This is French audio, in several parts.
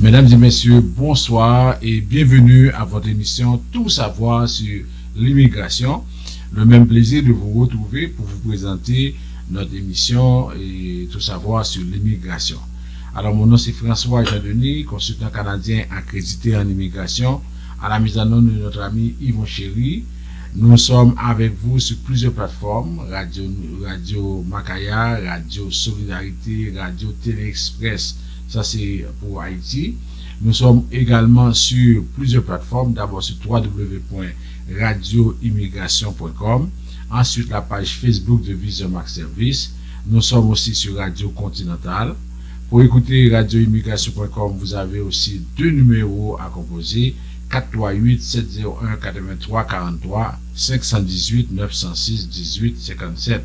Mesdames et messieurs, bonsoir et bienvenue à votre émission Tout savoir sur l'immigration. Le même plaisir de vous retrouver pour vous présenter notre émission et Tout savoir sur l'immigration. Alors mon nom c'est François Jean-Denis, consultant canadien accrédité en immigration, à la mise en œuvre de notre ami Yvon Chéry. Nous sommes avec vous sur plusieurs plateformes, Radio Macaya, Radio Solidarité, Radio Télé-Express. Ça, c'est pour Haïti. Nous sommes également sur plusieurs plateformes. D'abord sur www.radioimmigration.com. Ensuite, la page Facebook de Vision Max Service. Nous sommes aussi sur Radio Continental. Pour écouter radioimmigration.com, vous avez aussi deux numéros à composer. 438-701-8343, 518-906-1857.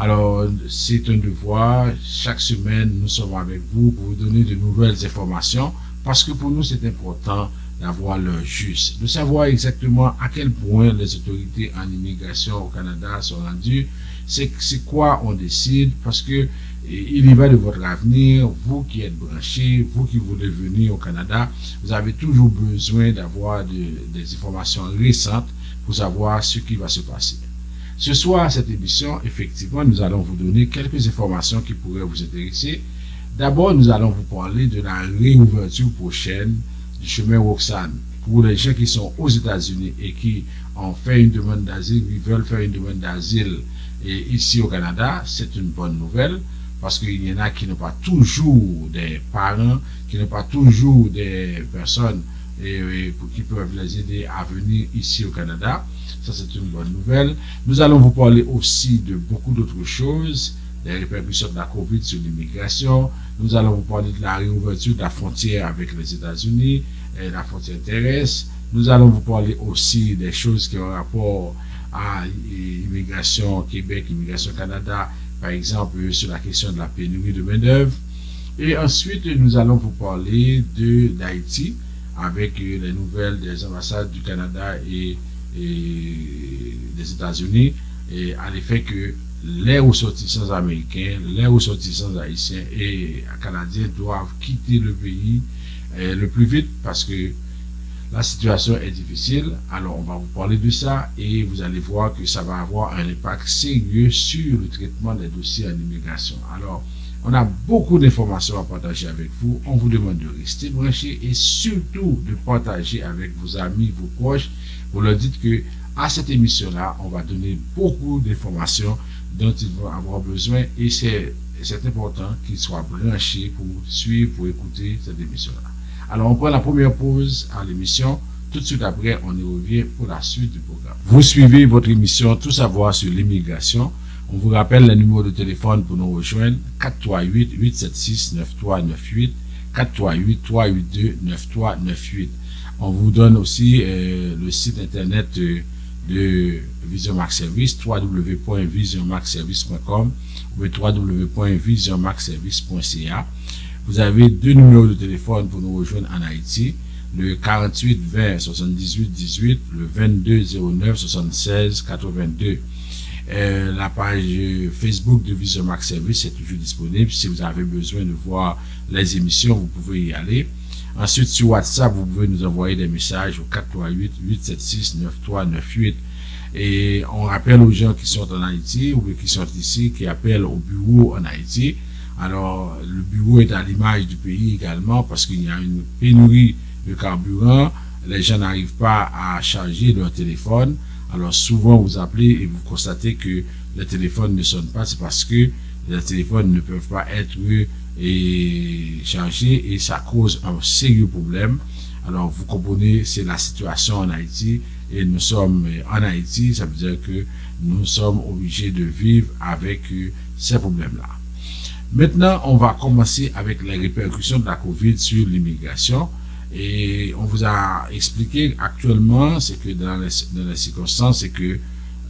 Alors, c'est un devoir. Chaque semaine, nous sommes avec vous pour vous donner de nouvelles informations parce que pour nous, c'est important d'avoir l'heure juste, de savoir exactement à quel point les autorités en immigration au Canada sont rendues, c'est quoi on décide parce que il y va de votre avenir, vous qui êtes branchés, vous qui voulez venir au Canada, vous avez toujours besoin d'avoir des informations récentes pour savoir ce qui va se passer. Ce soir, à cette émission, effectivement, nous allons vous donner quelques informations qui pourraient vous intéresser. D'abord, nous allons vous parler de la réouverture prochaine du chemin Roxane. Pour les gens qui sont aux États-Unis et qui ont fait une demande d'asile, qui veulent faire une demande d'asile ici au Canada, c'est une bonne nouvelle parce qu'il y en a qui n'ont pas toujours des parents, qui n'ont pas toujours des personnes qui peuvent les aider à venir ici au Canada. Ça, c'est une bonne nouvelle. Nous allons vous parler aussi de beaucoup d'autres choses, des répercussions de la COVID sur l'immigration. Nous allons vous parler de la réouverture de la frontière avec les États-Unis, la frontière terrestre. Nous allons vous parler aussi des choses qui ont rapport à l'immigration Québec, l'immigration Canada, par exemple sur la question de la pénurie de main-d'œuvre. Et ensuite, nous allons vous parler d'Haïti avec les nouvelles des ambassades du Canada et des États-Unis, et à l'effet que les ressortissants américains, les ressortissants haïtiens et canadiens doivent quitter le pays le plus vite parce que la situation est difficile. Alors on va vous parler de ça et vous allez voir que ça va avoir un impact sérieux sur le traitement des dossiers en immigration. Alors on a beaucoup d'informations à partager avec vous. On vous demande de rester branchés et surtout de partager avec vos amis, vos proches. Vous leur dites que à cette émission-là, on va donner beaucoup d'informations dont ils vont avoir besoin et c'est important qu'ils soient branchés pour suivre, pour écouter cette émission-là. Alors, on prend la première pause à l'émission. Tout de suite après, on y revient pour la suite du programme. Vous suivez votre émission Tout savoir sur l'immigration. On vous rappelle le numéro de téléphone pour nous rejoindre 438-876-9398, 438-382-9398. On vous donne aussi le site internet de Vision Max Service, www.visionmaxservice.com ou www.visionmaxservice.ca. Vous avez deux numéros de téléphone pour nous rejoindre en Haïti, le 48 20 78 18, le 22 09 76 82. La page Facebook de Vision Max Service est toujours disponible. Si vous avez besoin de voir les émissions, vous pouvez y aller. Ensuite, sur WhatsApp, vous pouvez nous envoyer des messages au 438-876-9398. Et on rappelle aux gens qui sont en Haïti ou qui sont ici, qui appellent au bureau en Haïti. Alors, le bureau est à l'image du pays également parce qu'il y a une pénurie de carburant. Les gens n'arrivent pas à charger leur téléphone. Alors, souvent, vous appelez et vous constatez que le téléphone ne sonne pas. C'est parce que les téléphones ne peuvent pas être chargés et ça cause un sérieux problème. Alors, vous comprenez, c'est la situation en Haïti et nous sommes en Haïti. Ça veut dire que nous sommes obligés de vivre avec ces problèmes-là. Maintenant, on va commencer avec les répercussions de la COVID sur l'immigration. Et on vous a expliqué actuellement, c'est que dans les circonstances, c'est que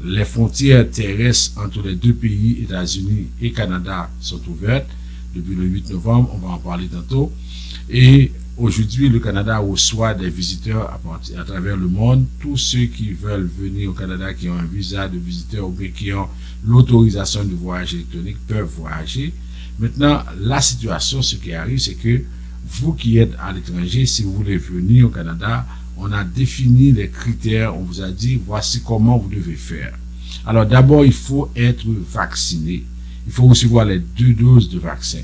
les frontières terrestres entre les deux pays, États-Unis et Canada, sont ouvertes depuis le 8 novembre. On va en parler tantôt. Et aujourd'hui, le Canada reçoit des visiteurs à travers le monde. Tous ceux qui veulent venir au Canada, qui ont un visa de visiteur ou bien qui ont l'autorisation de voyage électronique, peuvent voyager. Maintenant, la situation, ce qui arrive, c'est que vous qui êtes à l'étranger, si vous voulez venir au Canada, on a défini les critères, on vous a dit voici comment vous devez faire. Alors d'abord, il faut être vacciné. Il faut recevoir les 2 doses de vaccin.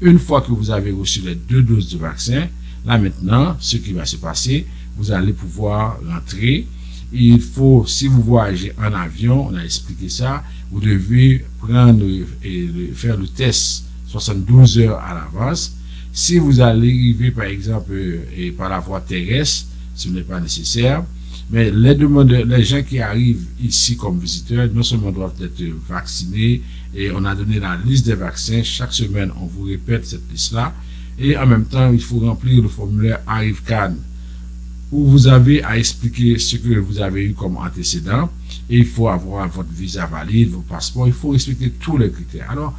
Une fois que vous avez reçu les 2 doses de vaccin, là maintenant, ce qui va se passer, vous allez pouvoir rentrer. Il faut, si vous voyagez en avion, on a expliqué ça, vous devez prendre et faire le test 72 heures à l'avance. Si vous allez arriver, par exemple, par la voie terrestre, ce n'est pas nécessaire. Mais les gens qui arrivent ici comme visiteurs, non seulement doivent être vaccinés, et on a donné la liste des vaccins. Chaque semaine, on vous répète cette liste-là. Et en même temps, il faut remplir le formulaire ArriveCAN, où vous avez à expliquer ce que vous avez eu comme antécédent. Et il faut avoir votre visa valide, vos passeports. Il faut respecter tous les critères. Alors,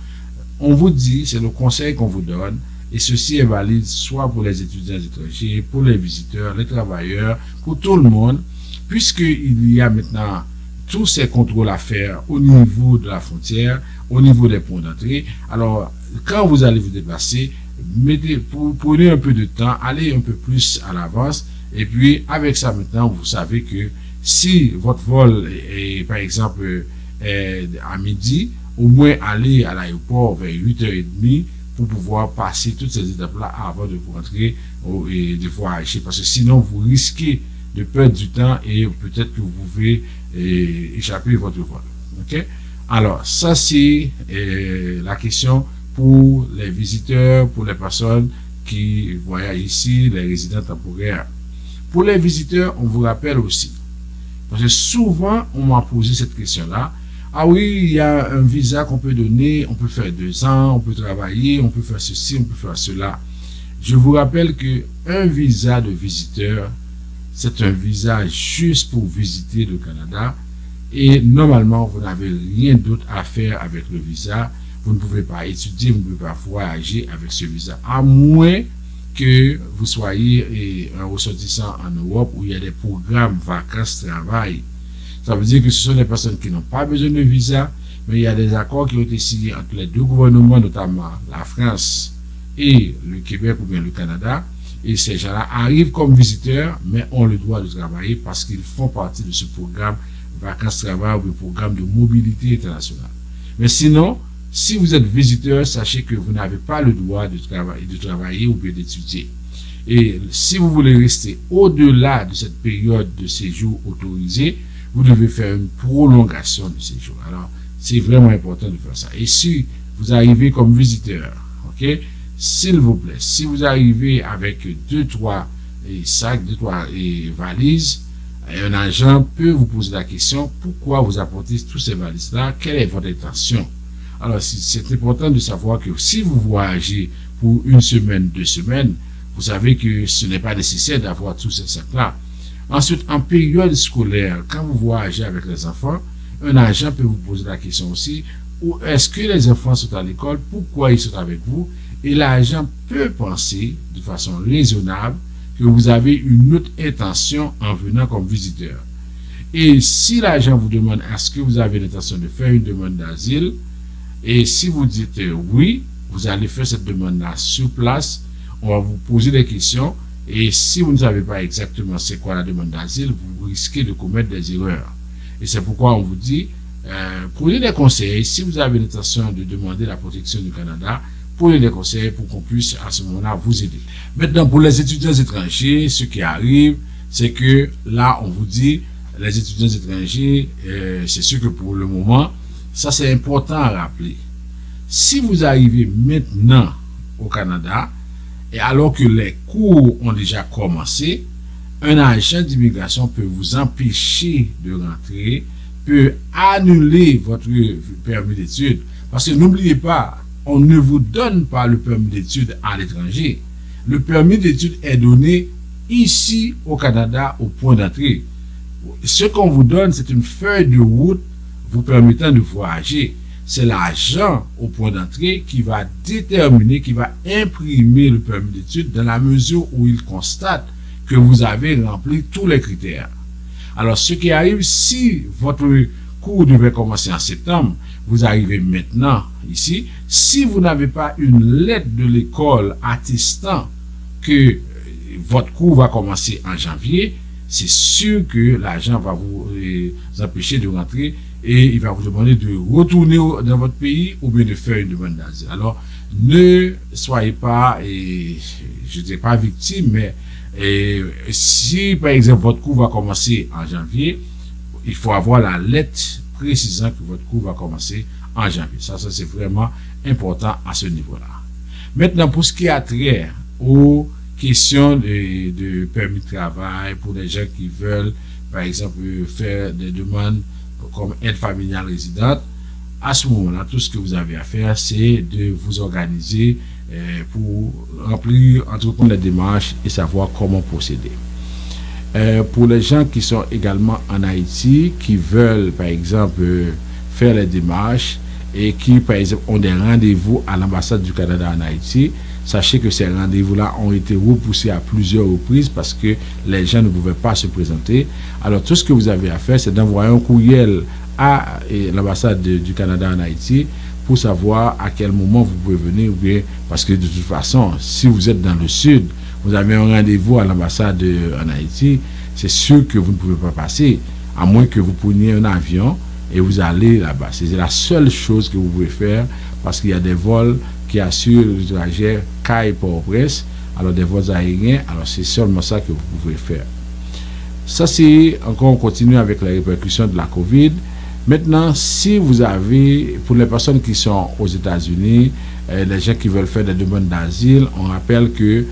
on vous dit, c'est le conseil qu'on vous donne. Et ceci est valide soit pour les étudiants étrangers, pour les visiteurs, les travailleurs, pour tout le monde, puisqu'il y a maintenant tous ces contrôles à faire au niveau de la frontière, au niveau des points d'entrée. Alors, quand vous allez vous déplacer, prenez un peu de temps, allez un peu plus à l'avance, et puis avec ça maintenant, vous savez que si votre vol est par exemple à midi, au moins allez à l'aéroport vers 8h30 pour pouvoir passer toutes ces étapes-là avant de rentrer et de voyager. Parce que sinon, vous risquez de perdre du temps et peut-être que vous pouvez échapper votre vol. Ok? Alors, ça c'est la question pour les visiteurs, pour les personnes qui voyagent ici, les résidents temporaires. Pour les visiteurs, on vous rappelle aussi, parce que souvent, on m'a posé cette question-là. Ah oui, il y a un visa qu'on peut donner, on peut faire 2 ans, on peut travailler, on peut faire ceci, on peut faire cela. Je vous rappelle que un visa de visiteur, c'est un visa juste pour visiter le Canada et normalement, vous n'avez rien d'autre à faire avec le visa. Vous ne pouvez pas étudier, vous ne pouvez pas voyager avec ce visa, à moins que vous soyez un ressortissant en Europe où il y a des programmes vacances-travail. Ça veut dire que ce sont des personnes qui n'ont pas besoin de visa, mais il y a des accords qui ont été signés entre les 2 gouvernements, notamment la France et le Québec ou bien le Canada. Et ces gens-là arrivent comme visiteurs, mais ont le droit de travailler parce qu'ils font partie de ce programme vacances-travail ou le programme de mobilité internationale. Mais sinon, si vous êtes visiteur, sachez que vous n'avez pas le droit de travailler ou bien d'étudier. Et si vous voulez rester au-delà de cette période de séjour autorisée, vous devez faire une prolongation de séjour. Alors, c'est vraiment important de faire ça. Et si vous arrivez comme visiteur, ok, s'il vous plaît, si vous arrivez avec 2-3 sacs, 2-3 valises, un agent peut vous poser la question, pourquoi vous apportez tous ces valises-là? Quelle est votre intention? Alors, c'est important de savoir que si vous voyagez pour 1 semaine, 2 semaines, vous savez que ce n'est pas nécessaire d'avoir tous ces sacs-là. Ensuite, en période scolaire, quand vous voyagez avec les enfants, un agent peut vous poser la question aussi, où est-ce que les enfants sont à l'école, pourquoi ils sont avec vous, et l'agent peut penser de façon raisonnable que vous avez une autre intention en venant comme visiteur. Et si l'agent vous demande est-ce que vous avez l'intention de faire une demande d'asile, et si vous dites oui, vous allez faire cette demande-là sur place, on va vous poser des questions. Et si vous ne savez pas exactement c'est quoi la demande d'asile, vous risquez de commettre des erreurs. Et c'est pourquoi on vous dit, prenez des conseils. Si vous avez l'intention de demander la protection du Canada, prenez des conseils pour qu'on puisse à ce moment-là vous aider. Maintenant, pour les étudiants étrangers, ce qui arrive, c'est que là, on vous dit, les étudiants étrangers, c'est sûr que pour le moment, ça c'est important à rappeler. Si vous arrivez maintenant au Canada, et alors que les cours ont déjà commencé, un agent d'immigration peut vous empêcher de rentrer, peut annuler votre permis d'études. Parce que n'oubliez pas, on ne vous donne pas le permis d'études à l'étranger. Le permis d'études est donné ici au Canada au point d'entrée. Ce qu'on vous donne, c'est une feuille de route vous permettant de voyager. C'est l'agent au point d'entrée qui va déterminer, qui va imprimer le permis d'études dans la mesure où il constate que vous avez rempli tous les critères. Alors, ce qui arrive, si votre cours devait commencer en septembre, vous arrivez maintenant ici, si vous n'avez pas une lettre de l'école attestant que votre cours va commencer en janvier, c'est sûr que l'agent va vous empêcher de rentrer et il va vous demander de retourner dans votre pays ou bien de faire une demande d'asile. Alors, ne soyez pas, je ne dis pas victime, mais si par exemple votre cours va commencer en janvier, il faut avoir la lettre précisant que votre cours va commencer en janvier. Ça c'est vraiment important à ce niveau-là. Maintenant, pour ce qui a trait aux questions de permis de travail pour les gens qui veulent, par exemple, faire des demandes comme aide familiale résidente, à ce moment-là, tout ce que vous avez à faire, c'est de vous organiser pour entreprendre les démarches et savoir comment procéder. Pour les gens qui sont également en Haïti, qui veulent, par exemple, faire les démarches et qui, par exemple, ont des rendez-vous à l'ambassade du Canada en Haïti, sachez que ces rendez-vous-là ont été repoussés à plusieurs reprises parce que les gens ne pouvaient pas se présenter. Alors, tout ce que vous avez à faire, c'est d'envoyer un courriel à l'ambassade du Canada en Haïti pour savoir à quel moment vous pouvez venir, ou bien, parce que de toute façon, si vous êtes dans le sud, vous avez un rendez-vous à l'ambassade en Haïti, c'est sûr que vous ne pouvez pas passer, à moins que vous preniez un avion et vous allez là-bas. C'est la seule chose que vous pouvez faire, parce qu'il y a des vols qui assurent le trajet Port-au-Prince, alors des vols aériens, alors c'est seulement ça que vous pouvez faire. Ça, c'est encore, on continue avec les répercussions de la COVID. Maintenant, si vous avez, pour les personnes qui sont aux États-Unis, les gens qui veulent faire des demandes d'asile, on rappelle que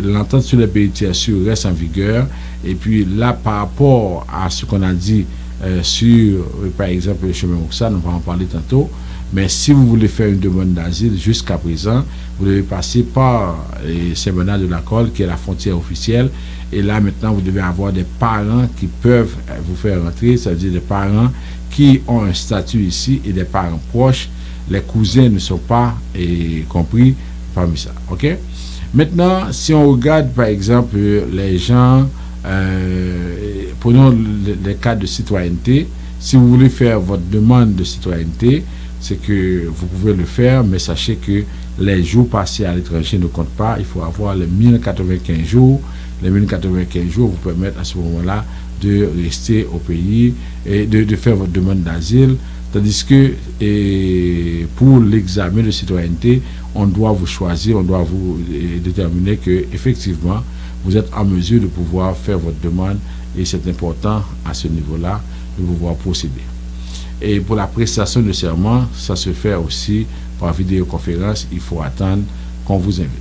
l'entente sur les pays tiers sûrs reste en vigueur. Et puis là, par rapport à ce qu'on a dit sur, par exemple, le chemin Oxane, on va en parler tantôt. Mais si vous voulez faire une demande d'asile jusqu'à présent, vous devez passer par Saint-Bernard de la Colle, qui est la frontière officielle. Et là, maintenant, vous devez avoir des parents qui peuvent vous faire rentrer, c'est-à-dire des parents qui ont un statut ici et des parents proches. Les cousins ne sont pas compris parmi ça. OK? Maintenant, si on regarde, par exemple, les gens, prenons les cas de citoyenneté. Si vous voulez faire votre demande de citoyenneté, c'est que vous pouvez le faire, mais sachez que les jours passés à l'étranger ne comptent pas. Il faut avoir les 1095 jours. Les 1095 jours vous permettent à ce moment-là de rester au pays et de faire votre demande d'asile. Tandis que pour l'examen de citoyenneté, on doit vous choisir, on doit vous déterminer que effectivement vous êtes en mesure de pouvoir faire votre demande, et c'est important à ce niveau-là de pouvoir procéder. Et pour la prestation de serment, ça se fait aussi par vidéoconférence. Il faut attendre qu'on vous invite.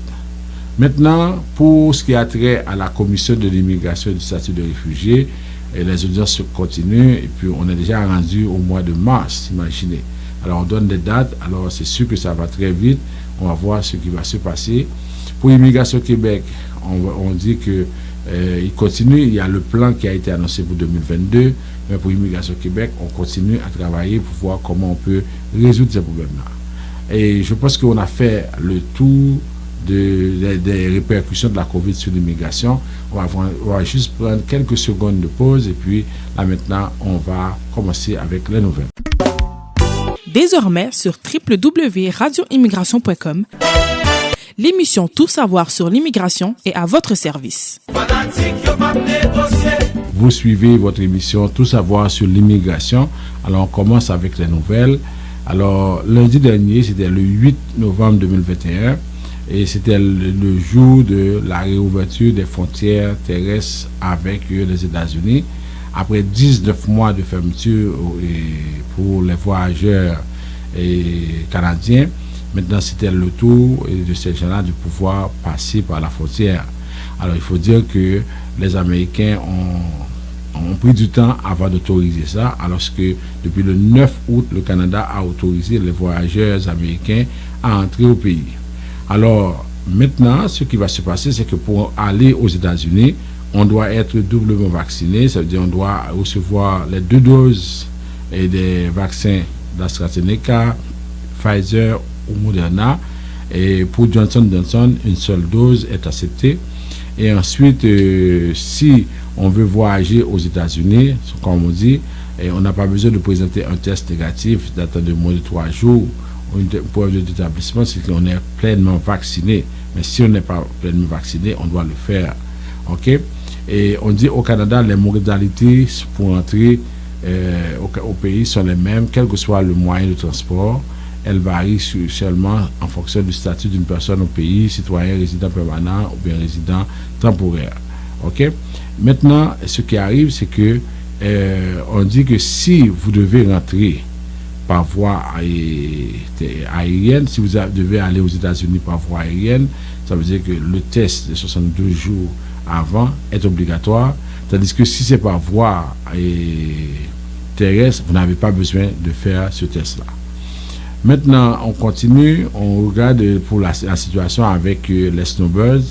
Maintenant, pour ce qui a trait à la commission de l'immigration et du statut de réfugié, les audiences se continuent, et puis on est déjà rendu au mois de mars, imaginez. Alors on donne des dates, alors c'est sûr que ça va très vite, on va voir ce qui va se passer. Pour l'immigration Québec, on dit que il continue, il y a le plan qui a été annoncé pour 2022, mais pour l'immigration Québec, on continue à travailler pour voir comment on peut résoudre ces problèmes-là. Et je pense qu'on a fait le tour des répercussions de la COVID sur l'immigration. On va juste prendre quelques secondes de pause, et puis là maintenant, on va commencer avec les nouvelles. Désormais, sur www.radioimmigration.com, l'émission Tout savoir sur l'immigration est à votre service. Vous suivez votre émission Tout savoir sur l'immigration. Alors on commence avec les nouvelles. Alors lundi dernier, c'était le 8 novembre 2021, et c'était le jour de la réouverture des frontières terrestres avec les États-Unis. Après 19 mois de fermeture pour les voyageurs canadiens, maintenant c'était le tour de ces gens-là de pouvoir passer par la frontière. Alors il faut dire que les Américains ont pris du temps avant d'autoriser ça, alors que depuis le 9 août, le Canada a autorisé les voyageurs américains à entrer au pays. Alors maintenant, ce qui va se passer, c'est que pour aller aux États-Unis, on doit être doublement vacciné, ça veut dire on doit recevoir les 2 doses des vaccins d'AstraZeneca, Pfizer ou Moderna, et pour Johnson & Johnson, une seule dose est acceptée. Et ensuite, si on veut voyager aux États-Unis, comme on dit, on n'a pas besoin de présenter un test négatif datant de moins de 3 jours. une preuve d'établissement, c'est qu'on est pleinement vacciné. Mais si on n'est pas pleinement vacciné, on doit le faire. OK? Et on dit au Canada, les modalités pour entrer au pays sont les mêmes, quel que soit le moyen de transport. Elles varient seulement en fonction du statut d'une personne au pays, citoyen, résident permanent ou bien résident temporaire. OK? Maintenant, ce qui arrive, c'est que on dit que si vous devez rentrer par voie aérienne, si vous devez aller aux États-Unis par voie aérienne, ça veut dire que le test de 62 jours avant est obligatoire, tandis que si c'est par voie terrestre, vous n'avez pas besoin de faire ce test-là. Maintenant, on continue, on regarde pour la situation avec les snowbirds.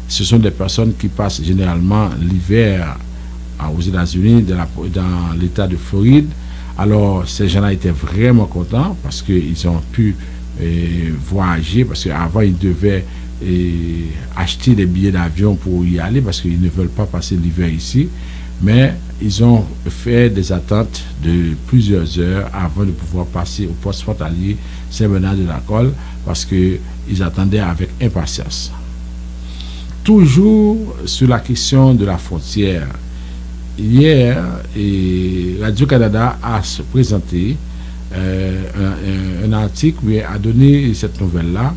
Ce sont des personnes qui passent généralement l'hiver aux États-Unis, dans l'État de Floride. Alors, ces gens-là étaient vraiment contents parce qu'ils ont pu voyager, parce qu'avant, ils devaient acheter des billets d'avion pour y aller parce qu'ils ne veulent pas passer l'hiver ici. Mais ils ont fait des attentes de plusieurs heures avant de pouvoir passer au poste frontalier Saint-Bernard-de-la-Colle parce qu'ils attendaient avec impatience. Toujours sur la question de la frontière, hier, Radio-Canada a présenté un article où il a donné cette nouvelle-là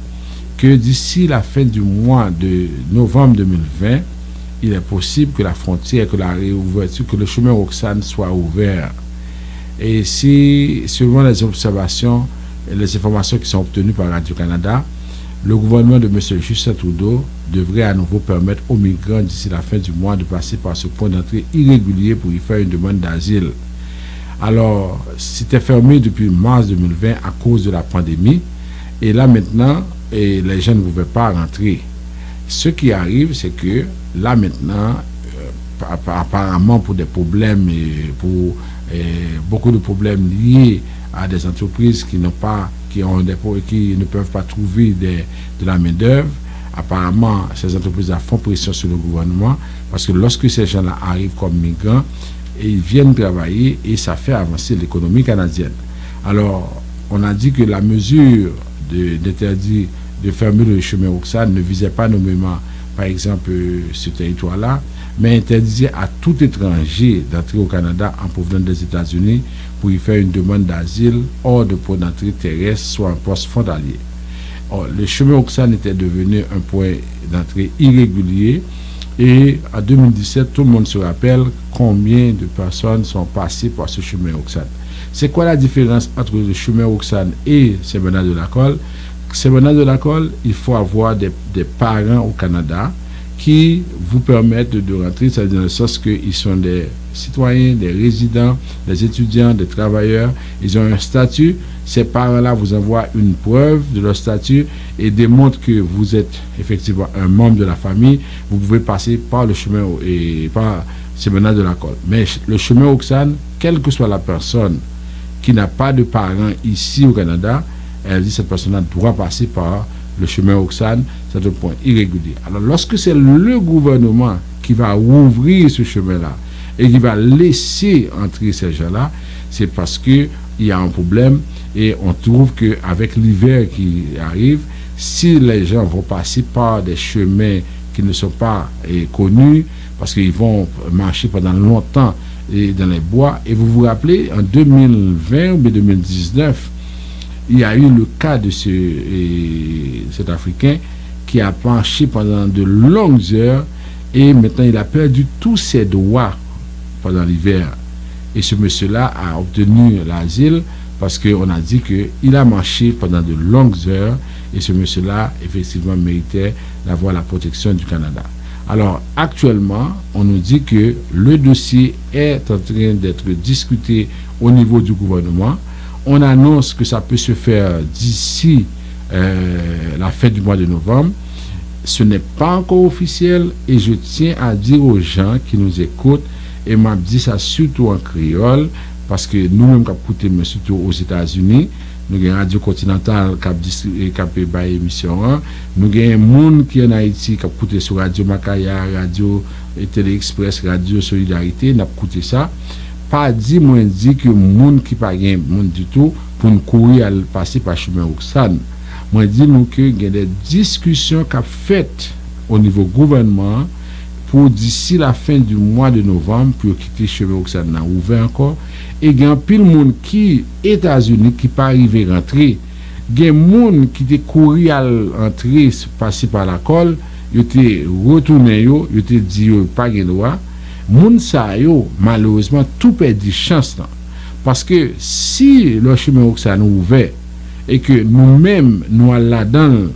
que d'ici la fin du mois de novembre 2020, il est possible que la frontière, que la réouverture, que le chemin Roxane soit ouvert. Et si, selon les observations et les informations qui sont obtenues par Radio-Canada, le gouvernement de M. Justin Trudeau devrait à nouveau permettre aux migrants d'ici la fin du mois de passer par ce point d'entrée irrégulier pour y faire une demande d'asile. Alors, c'était fermé depuis mars 2020 à cause de la pandémie. Et là maintenant, les gens ne pouvaient pas rentrer. Ce qui arrive, c'est que là maintenant, apparemment pour des problèmes, pour beaucoup de problèmes liés à des entreprises qui ne peuvent pas trouver de la main-d'œuvre, apparemment ces entreprises font pression sur le gouvernement parce que lorsque ces gens-là arrivent comme migrants, ils viennent travailler et ça fait avancer l'économie canadienne. Alors, on a dit que la mesure d'interdit de fermer le chemin Roxane ne visait pas nommément, par exemple, ce territoire-là, mais interdisait à tout étranger d'entrer au Canada en provenance des États-Unis pour y faire une demande d'asile hors de point d'entrée terrestre, soit un poste frontalier. Or, le chemin Roxane était devenu un point d'entrée irrégulier et en 2017, tout le monde se rappelle combien de personnes sont passées par ce chemin Roxane. C'est quoi la différence entre le chemin Roxane et Saint-Bernard-de-la-Colle? Saint-Bernard-de-la-Colle, il faut avoir des parents au Canada qui vous permettent de rentrer, c'est-à-dire dans le sens qu'ils sont des citoyens, des résidents, des étudiants, des travailleurs. Ils ont un statut. Ces parents-là vous envoient une preuve de leur statut et démontrent que vous êtes effectivement un membre de la famille. Vous pouvez passer par le chemin et par Saint-Bernard-de-la-Colle. Mais le chemin Roxane, quelle que soit la personne qui n'a pas de parents ici au Canada, elle dit que cette personne-là doit passer par le chemin Roxane, c'est un point irrégulier. Alors, lorsque c'est le gouvernement qui va ouvrir ce chemin-là et qui va laisser entrer ces gens-là, c'est parce qu'il y a un problème et on trouve qu'avec l'hiver qui arrive, si les gens vont passer par des chemins qui ne sont pas connus, parce qu'ils vont marcher pendant longtemps dans les bois, et vous vous rappelez, en 2020 ou 2019, il y a eu le cas de cet Africain qui a marché pendant de longues heures et maintenant il a perdu tous ses droits pendant l'hiver. Et ce monsieur-là a obtenu l'asile parce qu'on a dit qu'il a marché pendant de longues heures et ce monsieur-là, effectivement, méritait d'avoir la protection du Canada. Alors, actuellement, on nous dit que le dossier est en train d'être discuté au niveau du gouvernement. On annonce que ça peut se faire d'ici la fin du mois de novembre. Ce n'est pas encore officiel et je tiens à dire aux gens qui nous écoutent, et m'a dit ça surtout en créole, parce que nous-mêmes qui écoutons, mais surtout aux États-Unis, nous avons Radio Continental qui a fait émission 1, nous avons un monde qui est en Haïti qui a écouté sur Radio Macaya, Radio Télé Express, Radio Solidarité, nous avons écouté ça. Pas dit, moi dit que monde qui pas rien monde du tout pour nous courir à passer par chemin Roxane. Moi dis nous que il y a des discussions qu'a faites au niveau gouvernement pour d'ici la fin du mois de novembre pour quitter chemin Roxane n'a ouvert encore et il y a pile monde qui États-Unis qui pas arrivé rentrer. Il y a monde qui te courir à entrer passer par la colle, yo te retourné yo te dit yo pas gen droit. Moun sa yo malheureusement tout perdu chance là. Parce que si le chemin Roxane ouvert et que nous-mêmes nous là-dedans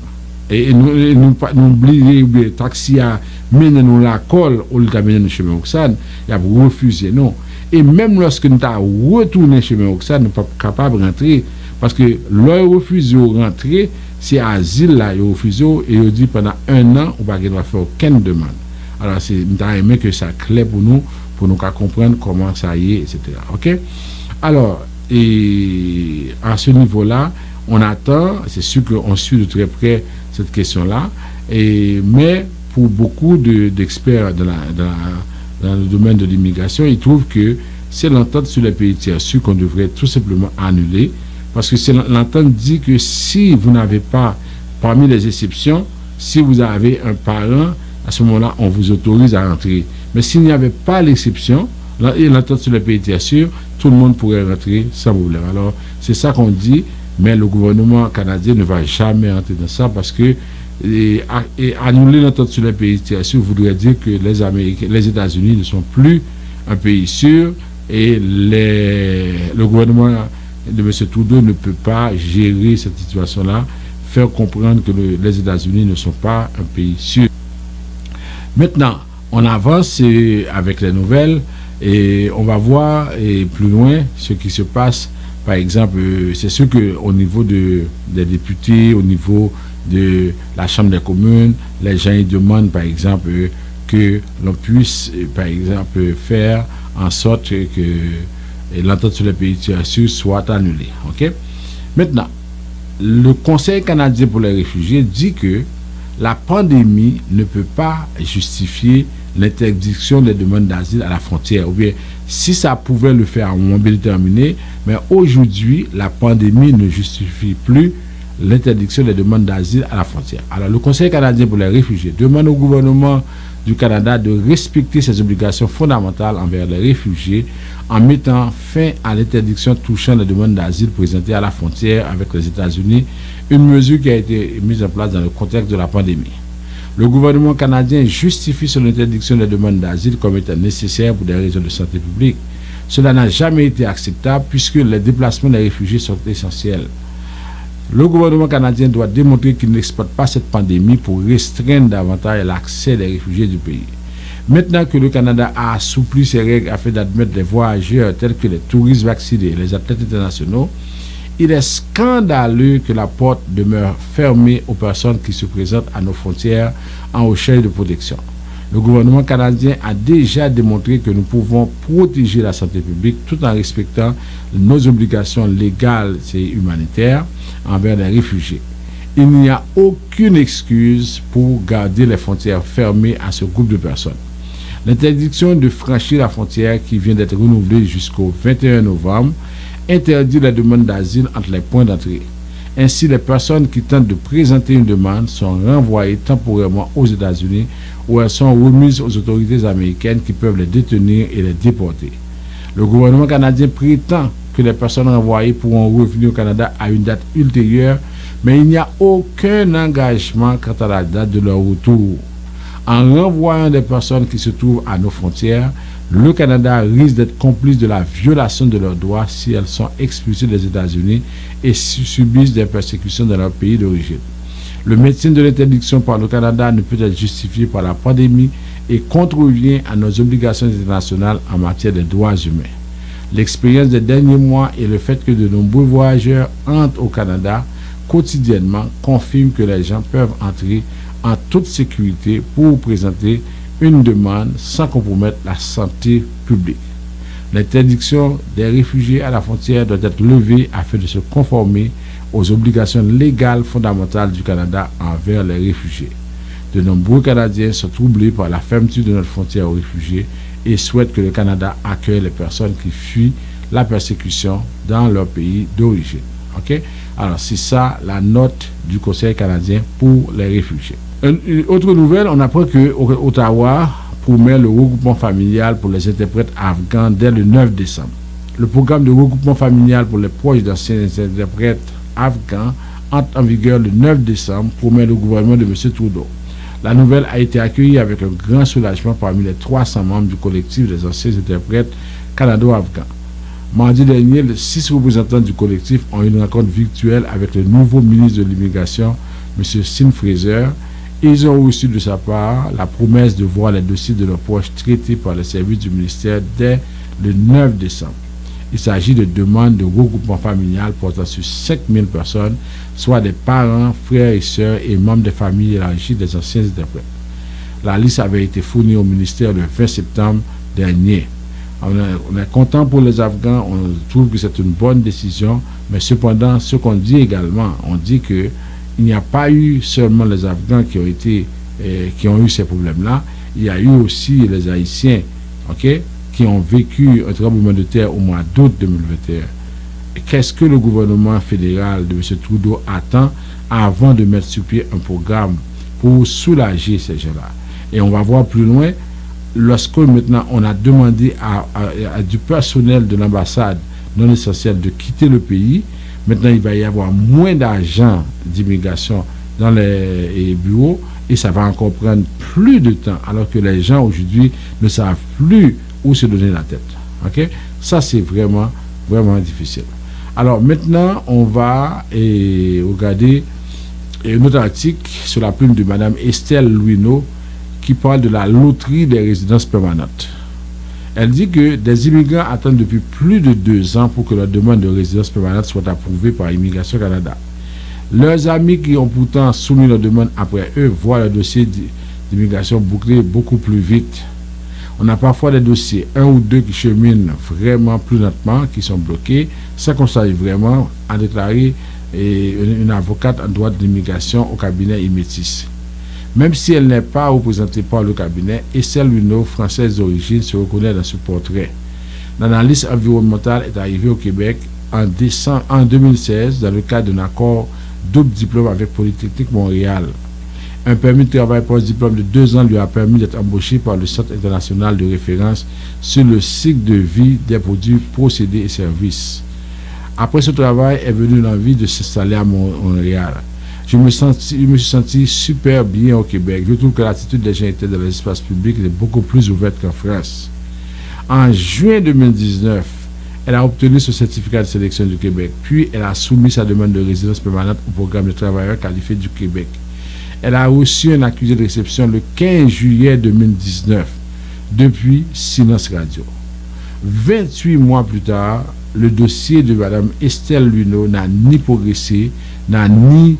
et nous oublier taxi à mener nous la colle au lieu de mener le chemin Roxane, il a refusé non. Et même lorsque nous t'a retourné chemin Roxane, nous pas capable de rentrer parce que leur refuse de rentrer, c'est asile là, ils refusent et ils dit pendant 1 an on va pas faire aucune demande. Alors c'est nous aimé que ça clair pour nous comprendre comment ça y est, etc. OK? Alors et à ce niveau-là, on attend, c'est sûr qu'on suit de très près cette question-là, mais pour beaucoup d'experts dans le domaine de l'immigration, ils trouvent que c'est l'entente sur les pays tiers sûrs qu'on devrait tout simplement annuler, parce que l'entente dit que si vous n'avez pas, parmi les exceptions, si vous avez un parent, à ce moment-là, on vous autorise à rentrer. Mais s'il n'y avait pas l'exception, l'entente sur les pays tiers sûrs, tout le monde pourrait rentrer sans problème. Alors, c'est ça qu'on dit, mais le gouvernement canadien ne va jamais entrer dans ça parce que annuler l'entente sur les pays tiers sûrs voudrait dire que les États-Unis ne sont plus un pays sûr et le gouvernement de M. Trudeau ne peut pas gérer cette situation-là, faire comprendre que les États-Unis ne sont pas un pays sûr. Maintenant, on avance avec les nouvelles et on va voir plus loin ce qui se passe. Par exemple, c'est sûr qu'au niveau des députés, au niveau de la Chambre des communes, les gens demandent par exemple que l'on puisse par exemple faire en sorte que l'entente sur les pays tiers sûrs soit annulée. Okay? Maintenant, le Conseil canadien pour les réfugiés dit que la pandémie ne peut pas justifier l'interdiction des demandes d'asile à la frontière. Ou bien, si ça pouvait le faire à un moment déterminé, mais aujourd'hui, la pandémie ne justifie plus l'interdiction des demandes d'asile à la frontière. Alors, le Conseil canadien pour les réfugiés demande au gouvernement du Canada de respecter ses obligations fondamentales envers les réfugiés en mettant fin à l'interdiction touchant les demandes d'asile présentées à la frontière avec les États-Unis, une mesure qui a été mise en place dans le contexte de la pandémie. Le gouvernement canadien justifie son interdiction des demandes d'asile comme étant nécessaire pour des raisons de santé publique. Cela n'a jamais été acceptable puisque les déplacements des réfugiés sont essentiels. Le gouvernement canadien doit démontrer qu'il n'exploite pas cette pandémie pour restreindre davantage l'accès des réfugiés du pays. Maintenant que le Canada a assoupli ses règles afin d'admettre les voyageurs tels que les touristes vaccinés et les athlètes internationaux, il est scandaleux que la porte demeure fermée aux personnes qui se présentent à nos frontières en recherche de protection. Le gouvernement canadien a déjà démontré que nous pouvons protéger la santé publique tout en respectant nos obligations légales et humanitaires envers les réfugiés. Il n'y a aucune excuse pour garder les frontières fermées à ce groupe de personnes. L'interdiction de franchir la frontière qui vient d'être renouvelée jusqu'au 21 novembre interdit la demande d'asile entre les points d'entrée. Ainsi, les personnes qui tentent de présenter une demande sont renvoyées temporairement aux États-Unis où elles sont remises aux autorités américaines qui peuvent les détenir et les déporter. Le gouvernement canadien prétend que les personnes renvoyées pourront revenir au Canada à une date ultérieure, mais il n'y a aucun engagement quant à la date de leur retour. En renvoyant des personnes qui se trouvent à nos frontières, le Canada risque d'être complice de la violation de leurs droits si elles sont expulsées des États-Unis et subissent des persécutions dans leur pays d'origine. Le maintien de l'interdiction par le Canada ne peut être justifié par la pandémie et contrevient à nos obligations internationales en matière de droits humains. L'expérience des derniers mois et le fait que de nombreux voyageurs entrent au Canada quotidiennement confirment que les gens peuvent entrer en toute sécurité pour présenter une demande sans compromettre la santé publique. L'interdiction des réfugiés à la frontière doit être levée afin de se conformer aux obligations légales fondamentales du Canada envers les réfugiés. De nombreux Canadiens sont troublés par la fermeture de notre frontière aux réfugiés et souhaitent que le Canada accueille les personnes qui fuient la persécution dans leur pays d'origine. OK? Alors, c'est ça la note du Conseil canadien pour les réfugiés. Une autre nouvelle, on apprend que Ottawa promet le regroupement familial pour les interprètes afghans dès le 9 décembre. Le programme de regroupement familial pour les proches d'anciens interprètes afghans entre en vigueur le 9 décembre, promet le gouvernement de M. Trudeau. La nouvelle a été accueillie avec un grand soulagement parmi les 300 membres du collectif des anciens interprètes canado-afghans. Mardi dernier, les 6 représentants du collectif ont eu une rencontre virtuelle avec le nouveau ministre de l'Immigration, M. Sin Fraser. Ils ont reçu de sa part la promesse de voir les dossiers de leurs proches traités par les services du ministère dès le 9 décembre. Il s'agit de demandes de regroupement familial portant sur 5000 personnes, soit des parents, frères et sœurs et membres des familles élargies des anciens interprètes. La liste avait été fournie au ministère le 20 septembre dernier. On est content pour les Afghans, on trouve que c'est une bonne décision, mais cependant, ce qu'on dit également, on dit que il n'y a pas eu seulement les Afghans qui ont eu ces problèmes-là, il y a eu aussi les Haïtiens, OK, qui ont vécu un tremblement de terre au mois d'août 2021. Et qu'est-ce que le gouvernement fédéral de M. Trudeau attend avant de mettre sur pied un programme pour soulager ces gens-là? Et on va voir plus loin, lorsque maintenant on a demandé à du personnel de l'ambassade non essentiel de quitter le pays, maintenant il va y avoir moins d'agents d'immigration dans les bureaux et ça va encore prendre plus de temps, alors que les gens aujourd'hui ne savent plus où se donner la tête. OK? Ça, c'est vraiment, vraiment difficile. Alors, maintenant, on va regarder un autre article sur la plume de Mme Estelle Louineau qui parle de la loterie des résidences permanentes. Elle dit que des immigrants attendent depuis plus de 2 ans pour que leur demande de résidence permanente soit approuvée par Immigration Canada. Leurs amis qui ont pourtant soumis leur demande après eux voient leur dossier d'immigration bouclé beaucoup plus vite. On a parfois des dossiers, 1 ou 2 qui cheminent vraiment plus lentement, qui sont bloqués, sans qu'on sache vraiment, a déclaré une avocate en droit d'immigration au cabinet Imétis. Même si elle n'est pas représentée par le cabinet, Estelle Louineau, française d'origine, se reconnaît dans ce portrait. L'analyse environnementale est arrivée au Québec en 2016 dans le cadre d'un accord double diplôme avec Polytechnique Montréal. Un permis de travail post-diplôme de 2 ans lui a permis d'être embauché par le Centre international de référence sur le cycle de vie des produits, procédés et services. Après ce travail est venue l'envie de s'installer à Montréal. Je me suis senti super bien au Québec. Je trouve que l'attitude des gens était dans l'espace public est beaucoup plus ouverte qu'en France. En juin 2019, elle a obtenu son certificat de sélection du Québec. Puis, elle a soumis sa demande de résidence permanente au programme de travailleurs qualifiés du Québec. Elle a reçu un accusé de réception le 15 juillet 2019. Depuis, silence radio. 28 mois plus tard, le dossier de Mme Estelle Louineau n'a ni progressé, n'a ni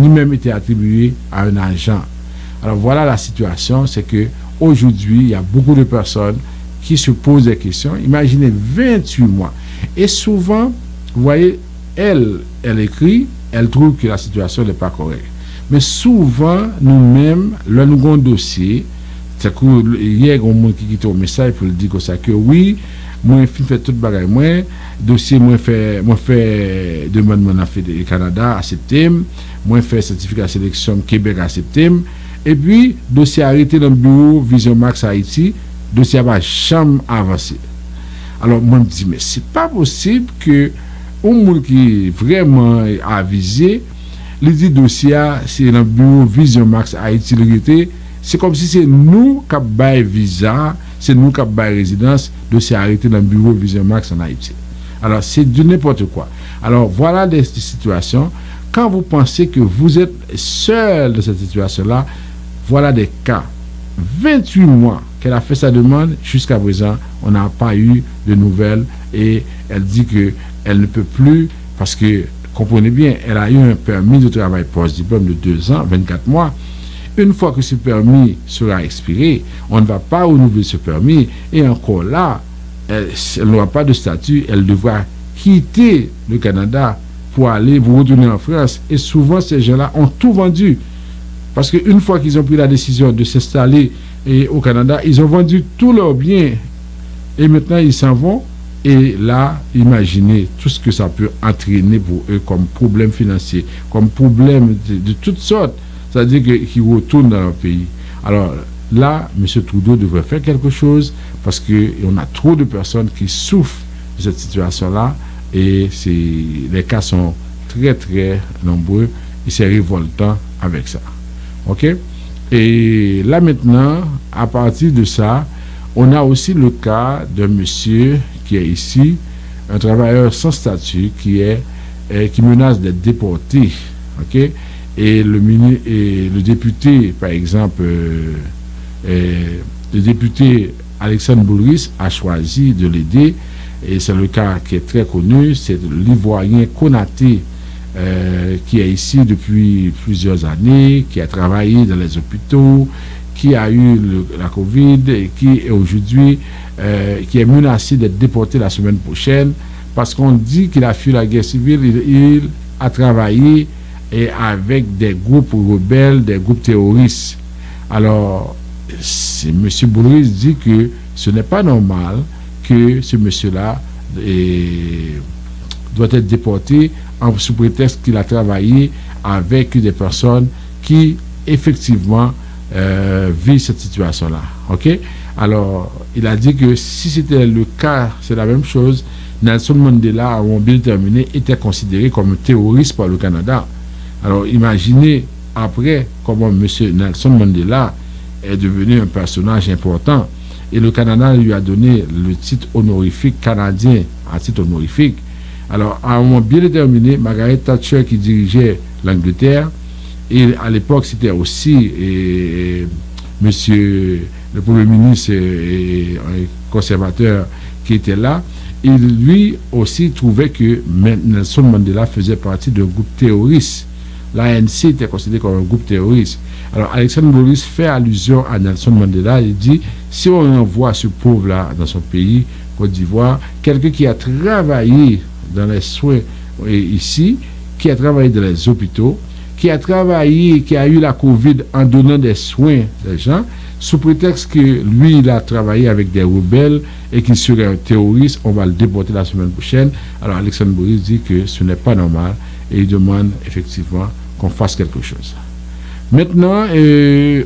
même été attribué à un agent. Alors voilà la situation, c'est que aujourd'hui, il y a beaucoup de personnes qui se posent des questions. Imaginez 28 mois. Et souvent, vous voyez, elle écrit, elle trouve que la situation n'est pas correcte. Mais souvent, nous-mêmes, là, nous avons un dossier. C'est que hier, il y a un monde qui quitte au message pour le dire que oui, moi, je fais tout le bagage. Moi, dossier, moi, fait demande à le Canada, accepté. Moi, fait certificat de sélection Québec, accepté. Et puis, dossier arrêté dans le bureau Vision Max Haïti, dossier va jamais avancer. Alors, moi, je me dis, mais c'est pas possible que un monde qui est vraiment avisé, les dit dossier, c'est dans le bureau Vision Max Haïti, c'est comme si c'est nous qui avons visa, c'est nous qui avons résidence, dossier arrêté dans le bureau Vision Max en Haïti. Alors, c'est du n'importe quoi. Alors, voilà des situations. Quand vous pensez que vous êtes seul dans cette situation-là, voilà des cas. 28 mois qu'elle a fait sa demande, jusqu'à présent, on n'a pas eu de nouvelles et elle dit qu'elle ne peut plus parce que, comprenez bien, elle a eu un permis de travail post-diplôme de 2 ans, 24 mois. Une fois que ce permis sera expiré, on ne va pas renouveler ce permis et encore là, elle n'aura pas de statut, elle devra quitter le Canada pour retourner en France. Et souvent, ces gens-là ont tout vendu. Parce qu'une fois qu'ils ont pris la décision de s'installer au Canada, ils ont vendu tous leurs biens. Et maintenant, ils s'en vont Et là, imaginez tout ce que ça peut entraîner pour eux comme problème financier, comme problème de toutes sortes. C'est-à-dire qu'ils retournent dans leur pays. Alors là, M. Trudeau devrait faire quelque chose parce qu'on a trop de personnes qui souffrent de cette situation-là et les cas sont très, très nombreux et c'est révoltant avec ça. OK? Et là maintenant, à partir de ça, on a aussi le cas d'un monsieur qui est ici, un travailleur sans statut qui menace d'être déporté. OK? Et le député, par exemple, le député Alexandre Boulris a choisi de l'aider. Et c'est le cas qui est très connu, c'est l'Ivoirien Konaté qui est ici depuis plusieurs années, qui a travaillé dans les hôpitaux, qui a eu la COVID et qui est aujourd'hui qui est menacé d'être déporté la semaine prochaine parce qu'on dit qu'il a fui la guerre civile. Il a travaillé avec des groupes rebelles, des groupes terroristes. Alors, M. Boulris dit que ce n'est pas normal que ce monsieur-là doit être déporté sous prétexte qu'il a travaillé avec des personnes qui, effectivement, vivent cette situation-là. OK? Alors, il a dit que si c'était le cas, c'est la même chose. Nelson Mandela, à un moment bien déterminé, était considéré comme un terroriste par le Canada. Alors, imaginez, après, comment M. Nelson Mandela est devenu un personnage important. Et le Canada lui a donné le titre honorifique canadien, à titre honorifique. Alors, à un moment bien déterminé, Margaret Thatcher, qui dirigeait l'Angleterre, et à l'époque, c'était aussi monsieur le Premier ministre et conservateur qui était là, il lui aussi trouvait que Nelson Mandela faisait partie d'un groupe terroriste. L'ANC était considéré comme un groupe terroriste. Alors, Alexandre Boulris fait allusion à Nelson Mandela. Il dit, si on envoie ce pauvre-là dans son pays, Côte d'Ivoire, quelqu'un qui a travaillé dans les soins ici, qui a travaillé dans les hôpitaux, qui a travaillé, qui a eu la COVID en donnant des soins aux gens, sous prétexte que lui, il a travaillé avec des rebelles et qu'il serait un terroriste, on va le déporter la semaine prochaine. Alors, Alexandre Boulris dit que ce n'est pas normal et il demande effectivement qu'on fasse quelque chose. Maintenant,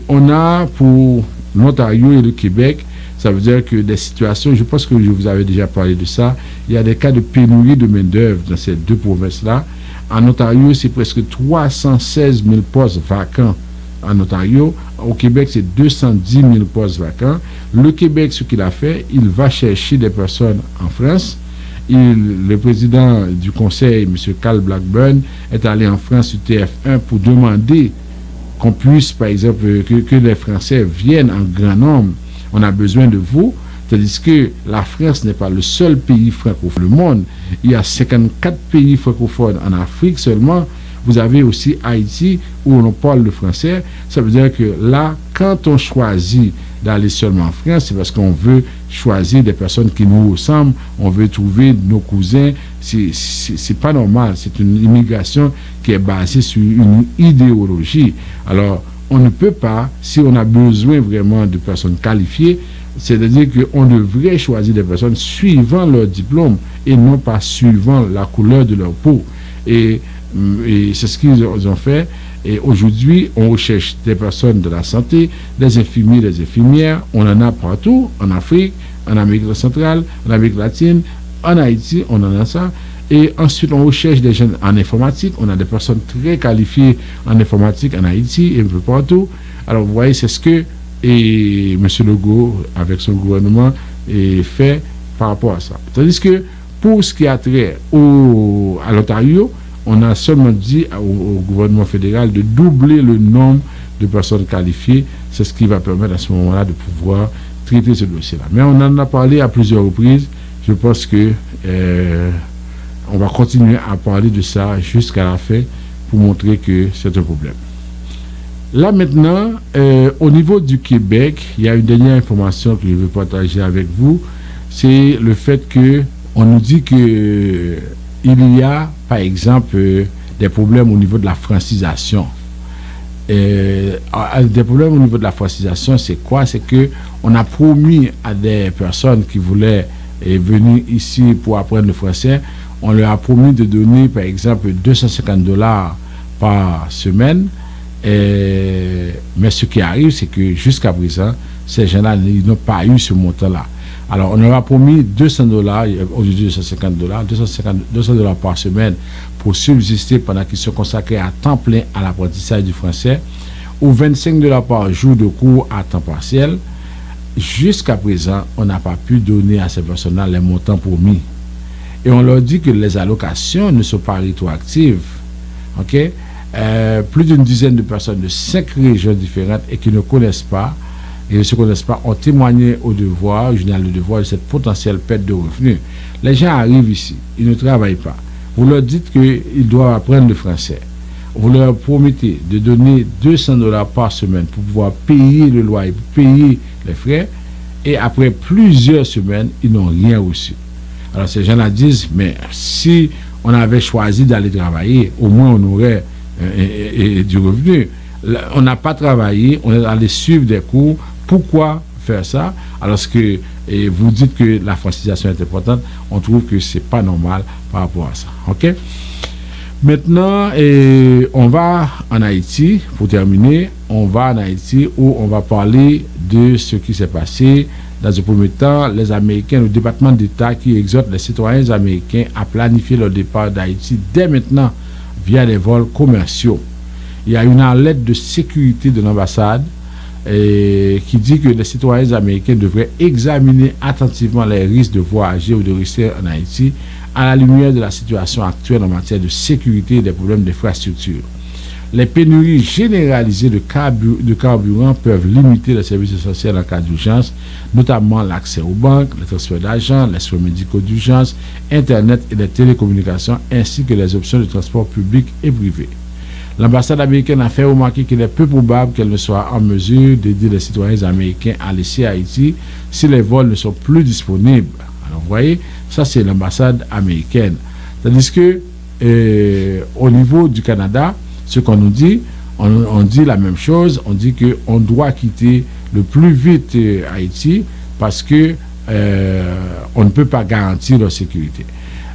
on a pour l'Ontario et le Québec, ça veut dire que des situations, je pense que je vous avais déjà parlé de ça, il y a des cas de pénurie de main-d'œuvre dans ces deux provinces-là. En Ontario, c'est presque 316 000 postes vacants en Ontario. Au Québec, c'est 210 000 postes vacants. Le Québec, ce qu'il a fait, il va chercher des personnes en France. Le président du conseil, M. Carl Blackburn, est allé en France sur TF1 pour demander qu'on puisse, par exemple, que les Français viennent en grand nombre. On a besoin de vous. Tandis que la France n'est pas le seul pays francophone du monde. Il y a 54 pays francophones en Afrique seulement. Vous avez aussi Haïti où on parle le français. Ça veut dire que là, quand on choisit d'aller seulement en France, c'est parce qu'on veut choisir des personnes qui nous ressemblent. On veut trouver nos cousins. C'est pas normal. C'est une immigration qui est basée sur une idéologie. Alors, on ne peut pas, si on a besoin vraiment de personnes qualifiées, c'est-à-dire qu'on devrait choisir des personnes suivant leur diplôme et non pas suivant la couleur de leur peau. Et c'est ce qu'ils ont fait. Et aujourd'hui, on recherche des personnes de la santé, des infirmiers, des infirmières. On en a partout, en Afrique, en Amérique centrale, en Amérique latine, en Haïti, on en a ça. Et ensuite, on recherche des jeunes en informatique. On a des personnes très qualifiées en informatique en Haïti et un peu partout. Alors, vous voyez, c'est ce que M. Legault, avec son gouvernement, fait par rapport à ça. Tandis que, pour ce qui a trait à l'Ontario, on a seulement dit au gouvernement fédéral de doubler le nombre de personnes qualifiées. C'est ce qui va permettre à ce moment-là de pouvoir traiter ce dossier-là. Mais on en a parlé à plusieurs reprises. Je pense que on va continuer à parler de ça jusqu'à la fin pour montrer que c'est un problème. Là maintenant, au niveau du Québec, il y a une dernière information que je veux partager avec vous. C'est le fait que on nous dit que il y a, par exemple, des problèmes au niveau de la francisation. Des problèmes au niveau de la francisation, c'est quoi? C'est que on a promis à des personnes qui voulaient est venu ici pour apprendre le français, on leur a promis de donner, par exemple, $250 par semaine. Mais ce qui arrive, c'est que jusqu'à présent, ces gens-là n'ont pas eu ce montant-là. Alors, on leur a promis $200 au lieu de $250, $200 par semaine pour subsister pendant qu'ils sont consacrés à temps plein à l'apprentissage du français, ou $25 par jour de cours à temps partiel. Jusqu'à présent, on n'a pas pu donner à ces personnes-là les montants promis. Et on leur dit que les allocations ne sont pas rétroactives. OK? Plus d'une dizaine de personnes de 5 régions différentes et qui ne connaissent pas, et ne se connaissent pas, ont témoigné au journal Le Devoir, de cette potentielle perte de revenus. Les gens arrivent ici, ils ne travaillent pas. Vous leur dites qu'ils doivent apprendre le français. Vous leur promettez de donner $200 par semaine pour pouvoir payer le loyer, pour payer les frais, et après plusieurs semaines, ils n'ont rien reçu. Alors ces gens-là disent, mais si on avait choisi d'aller travailler, au moins on aurait du revenu. On n'a pas travaillé, on est allé suivre des cours. Pourquoi faire ça? Alors que vous dites que la francisation est importante, on trouve que c'est pas normal par rapport à ça. OK? Maintenant, on va en Haïti, pour terminer, on va en Haïti où on va parler de ce qui s'est passé. Dans un premier temps, les Américains, le département d'État qui exhorte les citoyens américains à planifier leur départ d'Haïti dès maintenant via les vols commerciaux. Il y a une alerte de sécurité de l'ambassade qui dit que les citoyens américains devraient examiner attentivement les risques de voyager ou de rester en Haïti à la lumière de la situation actuelle en matière de sécurité et des problèmes d'infrastructure. Les pénuries généralisées de carburant peuvent limiter les services essentiels en cas d'urgence, notamment l'accès aux banques, les transferts d'argent, les soins médicaux d'urgence, Internet et les télécommunications, ainsi que les options de transport public et privé. L'ambassade américaine a fait remarquer qu'il est peu probable qu'elle ne soit en mesure d'aider les citoyens américains à laisser Haïti si les vols ne sont plus disponibles. Alors vous voyez, ça c'est l'ambassade américaine. Tandis que au niveau du Canada, ce qu'on nous dit, on dit la même chose, on dit qu'on doit quitter le plus vite Haïti parce que on ne peut pas garantir leur sécurité.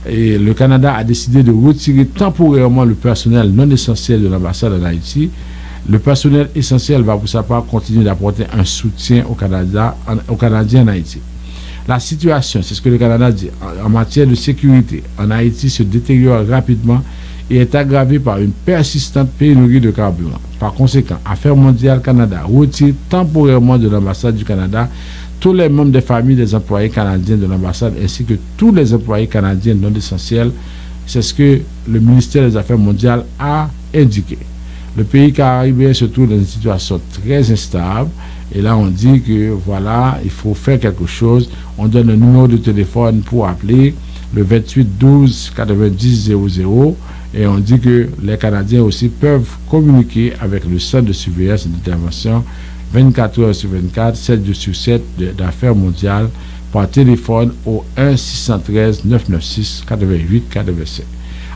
Et le Canada a décidé de retirer temporairement le personnel non essentiel de l'ambassade en Haïti. Le personnel essentiel va pour sa part continuer d'apporter un soutien aux Canadiens en Haïti. La situation, c'est ce que le Canada dit, en matière de sécurité en Haïti se détériore rapidement et est aggravée par une persistante pénurie de carburant. Par conséquent, Affaires mondiales Canada retire temporairement de l'ambassade du Canada tous les membres des familles des employés canadiens de l'ambassade ainsi que tous les employés canadiens non essentiels. C'est ce que le ministère des Affaires mondiales a indiqué. Le pays caribéen se trouve dans une situation très instable et là on dit que voilà, il faut faire quelque chose. On donne un numéro de téléphone pour appeler, le 28 12 90 00, et on dit que les Canadiens aussi peuvent communiquer avec le centre de surveillance et d'intervention 24 heures sur 24, 7 jours sur 7 d'Affaires mondiales par téléphone au 1-613-996-88-87.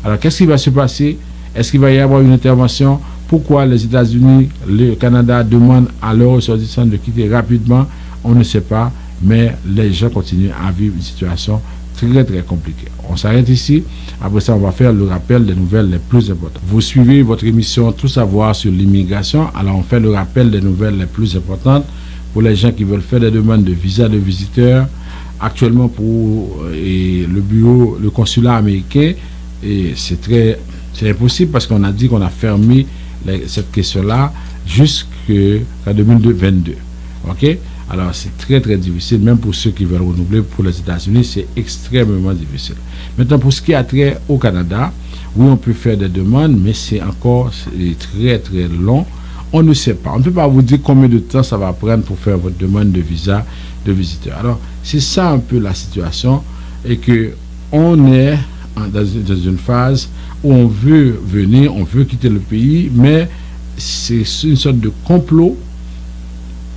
Alors, qu'est-ce qui va se passer? Est-ce qu'il va y avoir une intervention? Pourquoi les États-Unis, le Canada demandent à leurs ressortissants de quitter rapidement? On ne sait pas, mais les gens continuent à vivre une situation très très compliquée. On s'arrête ici. Après ça, on va faire le rappel des nouvelles les plus importantes. Vous suivez votre émission Tout savoir sur l'immigration. Alors, on fait le rappel des nouvelles les plus importantes pour les gens qui veulent faire des demandes de visa de visiteurs. Actuellement, pour le consulat américain, et c'est impossible parce qu'on a dit qu'on a fermé cette question-là jusqu'à 2022. OK? Alors, c'est très, très difficile, même pour ceux qui veulent renouveler pour les États-Unis, c'est extrêmement difficile. Maintenant, pour ce qui a trait au Canada, oui, on peut faire des demandes, mais c'est très, très long. On ne sait pas. On ne peut pas vous dire combien de temps ça va prendre pour faire votre demande de visa de visiteur. Alors, c'est ça un peu la situation, et que on est dans une phase où on veut venir, on veut quitter le pays, mais c'est une sorte de complot.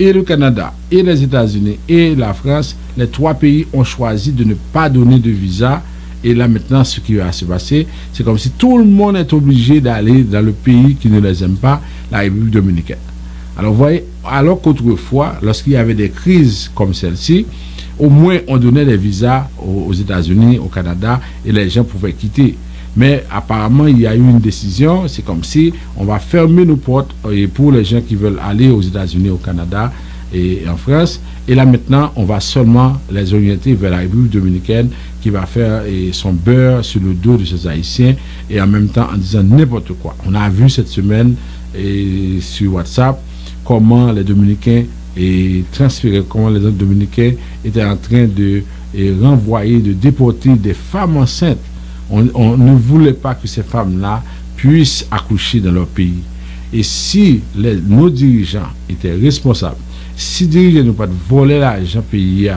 Et le Canada, et les États-Unis, et la France, les trois pays ont choisi de ne pas donner de visa. Et là, maintenant, ce qui va se passer, c'est comme si tout le monde est obligé d'aller dans le pays qui ne les aime pas, la République dominicaine. Alors, vous voyez, alors qu'autrefois, lorsqu'il y avait des crises comme celle-ci, au moins on donnait des visas aux États-Unis, au Canada, et les gens pouvaient quitter. Mais apparemment, il y a eu une décision, c'est comme si on va fermer nos portes pour les gens qui veulent aller aux États-Unis, au Canada et en France. Et là maintenant, on va seulement les orienter vers la République dominicaine qui va faire son beurre sur le dos de ces Haïtiens et en même temps en disant n'importe quoi. On a vu cette semaine sur WhatsApp comment les Dominicains comment les autres Dominicains étaient en train de renvoyer, de déporter des femmes enceintes. On ne voulait pas que ces femmes-là puissent accoucher dans leur pays. Et si nos dirigeants étaient responsables, si les dirigeants n'ont pas de voler l'argent pays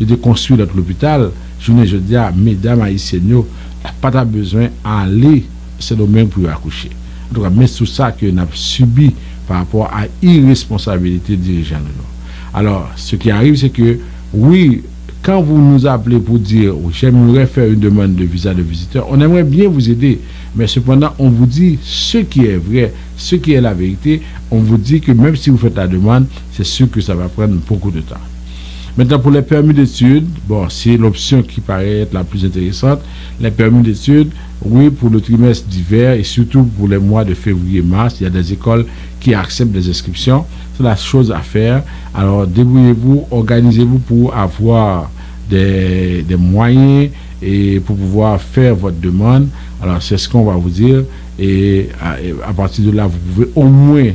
et de construire notre hôpital, je dis à mesdames haïtiennes, pas besoin d'aller dans ce domaine pour accoucher. En tout cas, mais tout ça que nous avons subi par rapport à l'irresponsabilité des dirigeants. Alors, ce qui arrive, c'est que, oui, quand vous nous appelez pour dire j'aimerais faire une demande de visa de visiteur, on aimerait bien vous aider. Mais cependant, on vous dit ce qui est vrai, ce qui est la vérité. On vous dit que même si vous faites la demande, c'est sûr que ça va prendre beaucoup de temps. Maintenant, pour les permis d'études, bon, c'est l'option qui paraît être la plus intéressante. Les permis d'études, oui, pour le trimestre d'hiver et surtout pour les mois de février-mars, il y a des écoles qui acceptent des inscriptions. C'est la chose à faire. Alors, débrouillez-vous, organisez-vous pour avoir des moyens et pour pouvoir faire votre demande. Alors, c'est ce qu'on va vous dire. Et à partir de là, vous pouvez au moins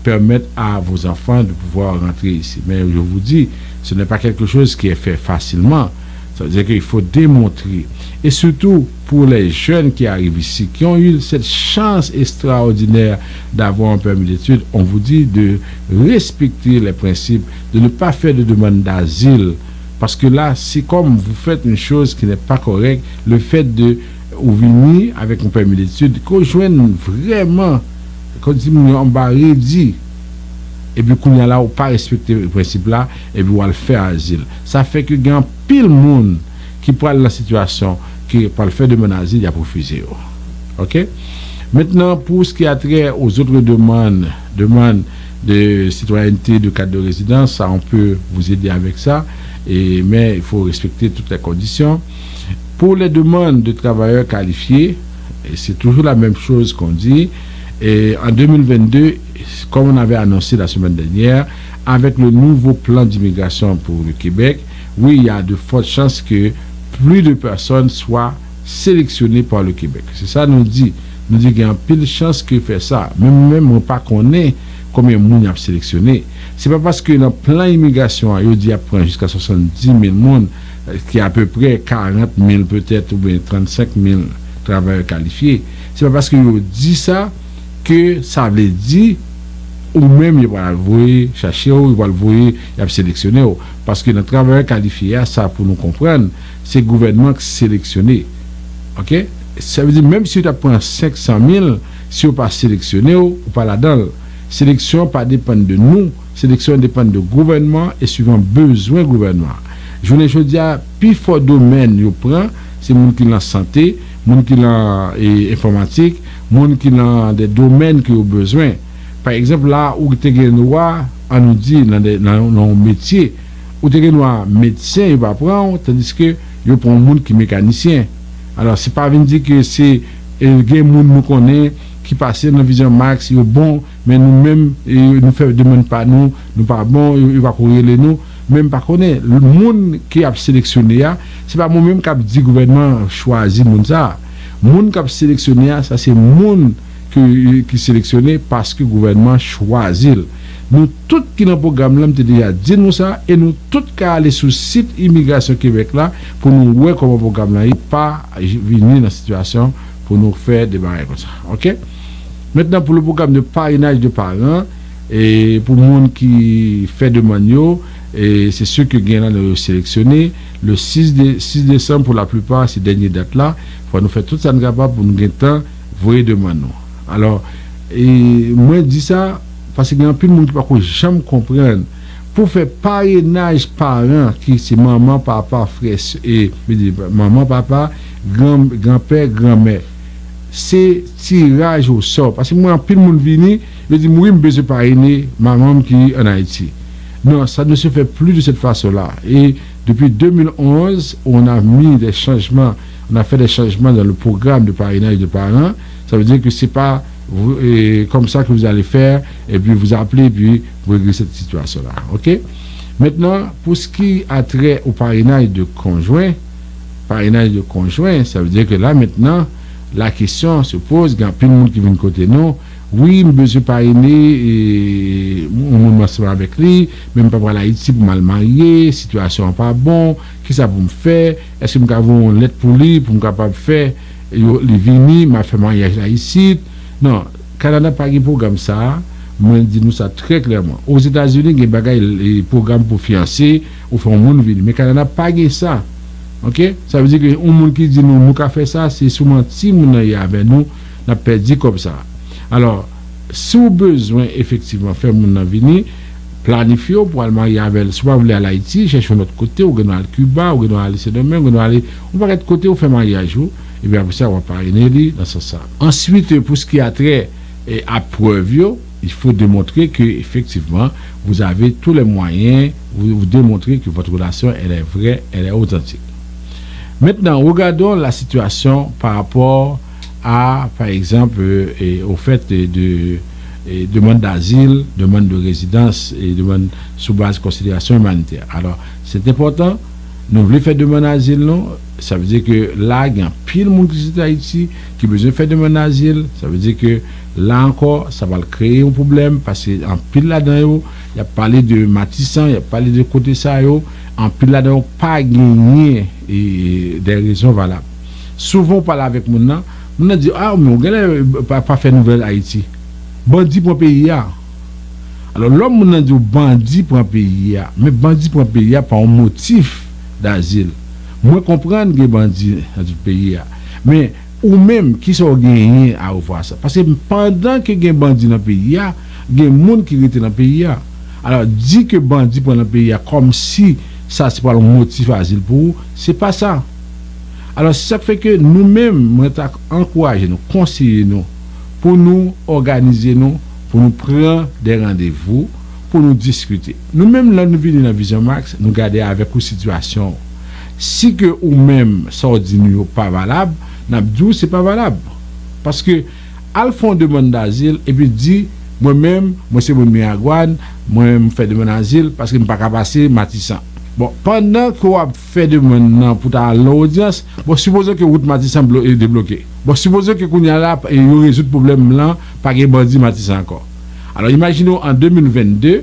permettre à vos enfants de pouvoir rentrer ici. Mais je vous dis, ce n'est pas quelque chose qui est fait facilement. Ça veut dire qu'il faut démontrer. Et surtout pour les jeunes qui arrivent ici, qui ont eu cette chance extraordinaire d'avoir un permis d'études, on vous dit de respecter les principes, de ne pas faire de demande d'asile. Parce que là, c'est comme vous faites une chose qui n'est pas correcte, le fait de venir avec un permis d'études, qu'on joigne vraiment, quand on va réduire, et puis qu'on y a là, on pas respecter le principe là, et puis on va le faire asile. Ça fait que il y a pile monde qui prend la situation, qui pour le faire demande d'asile, il y a refusé. OK? Maintenant, pour ce qui a trait aux autres demandes de citoyenneté, de cadre de résidence, ça, on peut vous aider avec ça, mais il faut respecter toutes les conditions. Pour les demandes de travailleurs qualifiés, et c'est toujours la même chose qu'on dit, et en 2022, comme on avait annoncé la semaine dernière, avec le nouveau plan d'immigration pour le Québec, oui, il y a de fortes chances que plus de personnes soient sélectionnées par le Québec. C'est ça nous dit. Nous dit qu'il y a un pile de chances que fait ça. Même on pas connaît combien de monde a sélectionné. C'est pas parce que dans le plan d'immigration, il dit apprend jusqu'à 70 000 personnes, qui est à peu près 40 000 peut-être ou bien 35 000 travailleurs qualifiés. C'est pas parce que dit ça que ça veut dire ou même il va le voir chercher ou il va le voir il va sélectionner parce que le travailleur qualifié ça pour nous comprendre c'est le gouvernement qui sélectionné. OK, ça veut dire même si tu prends 500 000 si on pas sélectionné ou pas là-dedans, sélection pas dépend de nous, sélection dépend du gouvernement et suivant besoin gouvernement. Je dis à plus fort domaine yo prend c'est monde qui dans santé, monde qui dans informatique, monde qui dans des domaines qui ont besoin. Par exemple, là où tu es noir, on nous dit dans un métier, où tu es noir médecin, il va prendre, tandis que il prend un monde qui est mécanicien. Alors, c'est pas venir dire que c'est un monde nous connaît, qui passe dans Vision Max, il est bon, mais nous-mêmes, nous fait demande pas nous pas bon, il va courir les nous, même pas connaître. Le monde qui a sélectionné, c'est pas moi-même qui a dit gouvernement choisi monde ça. Monde qui a sélectionné, ça c'est monde qui sélectionné parce que le gouvernement choisit. Nous tous qui dans le programme là déjà dit nous ça et nous tous qui aller sur le site Immigration Québec là pour nous voir comment le programme là pas venir dans la situation pour nous faire des barrières comme ça. OK? Maintenant pour le programme de parrainage de parents et pour le monde qui fait demande et c'est ceux que gagnent le sélectionné le 6 décembre pour la plupart ces dernières dates là, faut nous faire tout ça capable pour nous gagner temps voyer demande nous. Alors, moi je dis ça parce qu'il y a plus de monde qui ne peut jamais comprendre. Pour faire parrainage parents, qui c'est maman, papa, frère, et maman, papa, grand-père, grand-mère, c'est tirage au sort. Parce que moi, plus de monde vient, je dis, moi, je besoin de parrainer maman qui est en Haïti. Non, ça ne se fait plus de cette façon-là. Et Depuis 2011, on a mis des changements, on a fait des changements dans le programme de parrainage de parents. Ça veut dire que c'est pas comme ça que vous allez faire, et puis vous appelez, et puis vous réglez cette situation-là. OK? Maintenant, pour ce qui a trait au parrainage de conjoint, ça veut dire que là, maintenant, la question se pose, il y a plein de monde qui vient de côté non. Oui, je besoin parrainer et on m'ensemble avec lui, même pas pour l'Haïti pour mal marier, situation pas bon, qui ça pour me faire, est-ce que je vais une lettre pour lui pour me capable faire les venir m'a fait mariage là ici. Non, Canada pas un programme ça, moi dis nous ça très clairement. Aux États-Unis, il y a des programmes pour fiancés, ou faire un monde venir, mais Canada pas ça. OK? Ça veut dire que un monde qui dit nous qu'a fait ça, c'est souvent si moun y avec nous, n'a perdu comme ça. Alors, si vous avez besoin effectivement faire mon venir, planifier pour aller marier avec, soit vous voulez aller à Haïti, chercher notre côté, ou aller à Cuba, ou aller à demain, ou aller, on va être côté, ou faire mariage, et bien pour ça, on va parrainer dans ce sens. Ensuite, pour ce qui a trait à preuve, il faut démontrer que effectivement vous avez tous les moyens, vous démontrez que votre relation elle est vraie, elle est authentique. Maintenant, regardons la situation par rapport à, par exemple, au fait de demande d'asile, demande de résidence et demande sous base de considération humanitaire. Alors, c'est important. Nous voulons faire demande d'asile, non? Ça veut dire que là, il y a un pile de monde qui est à Haïti qui a besoin de faire demande d'asile. Ça veut dire que là encore, ça va créer un problème parce qu'en pile là-dedans, il y a parlé de Matissan, il y a parlé de côté ça, en pile là-dedans, pas gagné des raisons valables. Souvent, on parle avec mon nom, on dit, ah, mais on n'a pas fait nouvelle Haïti. Bandit pour un pays. Alors, l'homme, on a dit bandit pour un pays, mais bandit pour un pays, pas un motif d'asile. Moi, comprendre que bandit dans le pays, mais ou même qui sont gagnés à voir ça. Parce que pendant que les bandits dans le pays, il y a des gens qui étaient dans le pays. Alors, dit que bandit pour le pays, comme si ça, c'est pas le motif d'asile pour vous, c'est pas ça. Alors, ça fait que nous-mêmes, nous encourageons, nous conseillons, nous, pour nous organiser, nous, pour nous prendre des rendez-vous, pour nous discuter. Nous-mêmes, là, nous venons dans Vision Max, nous garder avec une situation. Si que ou même ça dit pas valable, n'a dit c'est pas valable. Parce que al font demande d'asile et puis dit moi-même, moi c'est mon miagouane, moi-même fait demande d'asile parce que je ne peux pas passer Matissan. Bon, pendant qu'on a fait demande pour l'audience, bon, supposons que route Matissan est débloquée. Bon, supposons que qu'on y a là et on résout le problème là, pas que bandit Matissan encore. Alors imaginons en 2022,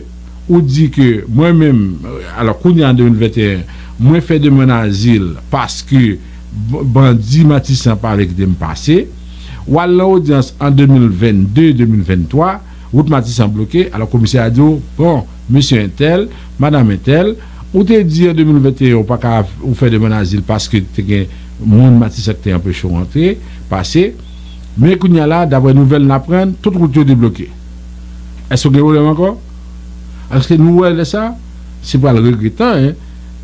on dit que moi-même, alors qu'on y a en 2021, moi fait demande d'asile parce que bandit Matissan pas avec dem passé, ou à l'audience en 2022-2023, route Matissan bloquée, alors le commissaire a dit, bon, monsieur Intel, madame Intel, ou te dit en 2021, ou pas qu'à ou faire demande d'asile parce que t'es monde Matissan qui est un peu chaud rentré, passé, mais qu'on y a là, d'après nouvelle n'apprendre, toute route est débloquée. Est-ce que vous avez encore? Est-ce que nous voyons ça? C'est pas le regrettant, hein?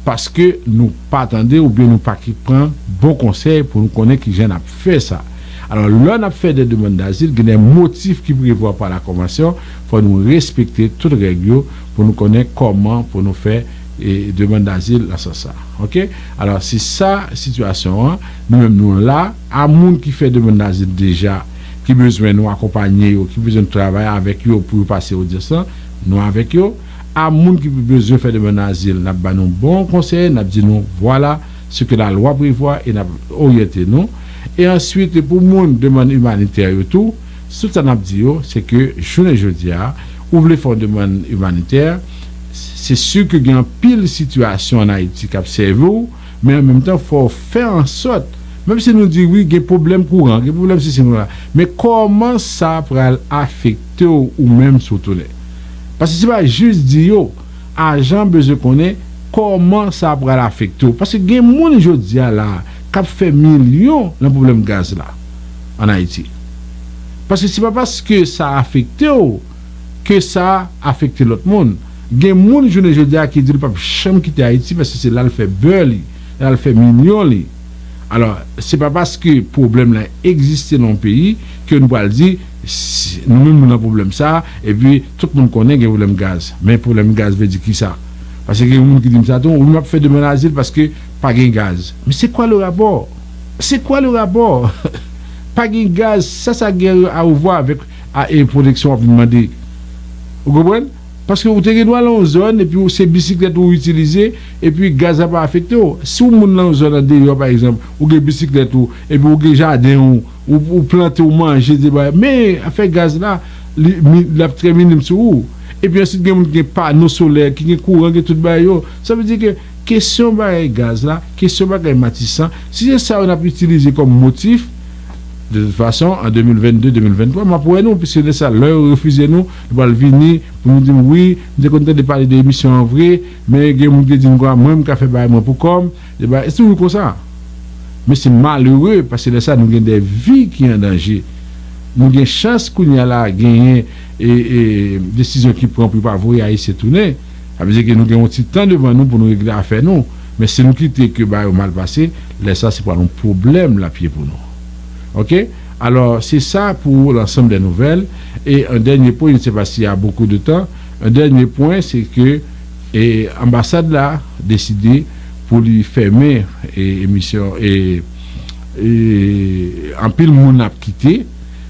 Parce que nous pas attendre ou bien nous pas qui prend bon conseil pour nous connaître qui j'en a fait ça. Alors là on a fait des demandes d'asile, il y a des motifs qui prévoient par la convention, faut nous respecter toutes les règles pour nous connaître comment pour nous faire et demande d'asile là ça. OK? Alors c'est ça situation hein? Nous-mêmes nous là à monde qui fait demande d'asile déjà qui besoin nous accompagner ou qui besoin de travailler avec eux pour passer au dessin, nous avec eux à moun qui besoin faire demande d'asile, n'a pas un bon conseil, n'a dit nous voilà ce que la loi prévoit et n'a orienté nous. Et ensuite pour moun demande humanitaire et tout ça n'a dit c'est que journée jeudi ouvre les fonds de demande humanitaire, c'est sûr que il y a une pile situation en Haïti qui observe mais en même temps faut faire en sorte même si nous dit oui il y a problème courant, il y a problème c'est là, mais comment ça va affecter ou même surtout parce que c'est pas juste dire agent besoin connaître comment ça va l'affecter parce que gen moun jodi là qui fait millions le problème gaz là en Haïti parce que c'est pas parce que ça affecte que ça affecte l'autre monde gen moun jodi qui dit pas chambre quitter Haïti parce que c'est là le fait beurre là le fait millions li. Alors c'est pas parce que problème là existe dans le pays que nous va dire nous-mêmes nous avons un problème ça et puis tout le monde connaît qu'il y a un problème gaz mais problème gaz veut dire qui ça Parce que les gens qui disent ça, on m'a fait demander l'asile parce que pas de gaz. Mais c'est quoi le rapport? C'est quoi le rapport? Pas de gaz, ça a à voir avec la protection à vous demander. Vous comprenez? Parce que vous avez dans la zone et puis ces bicyclettes vous utilisez et puis le gaz n'a pas affecté. Si vous êtes dans la zone dehors, par exemple, vous avez des bicyclettes et puis vous avez des jardins ou plantez ou mangez, mais avec gaz là, la très minime sur vous. Et puis ensuite, il y a des panneaux solaires, qui ont courant, qui tout le. Ça veut dire que question de gaz là, question de matissant, si c'est ça on a pu utiliser comme motif, de toute façon, en 2022-2023, ma pour nous, puisque c'est ça, leur refusez nous, ils vont venir pour nous dire oui, nous sommes contents de parler d'émissions en vrai, mais il y a des gens qui disent moi, je fais pas moi pour comme, c'est toujours comme ça. Mais c'est malheureux parce que de ça, nous avons des vies qui sont en danger. Nous avons des chances qu'on y a là, gagner et décision qui prend pour pas voir à se tourner. Ça veut dire que nous avons un petit temps devant nous pour nous régler l'affaire, nous. Mais si nous quittons que bah, mal passé, là, ça, c'est pas un problème là pied pour nous. OK? Alors, c'est ça pour l'ensemble des nouvelles. Et un dernier point, je ne sais pas s'il y a beaucoup de temps, un dernier point, c'est que l'ambassade là a décidé pour lui fermer émission et en pile moun a quitté.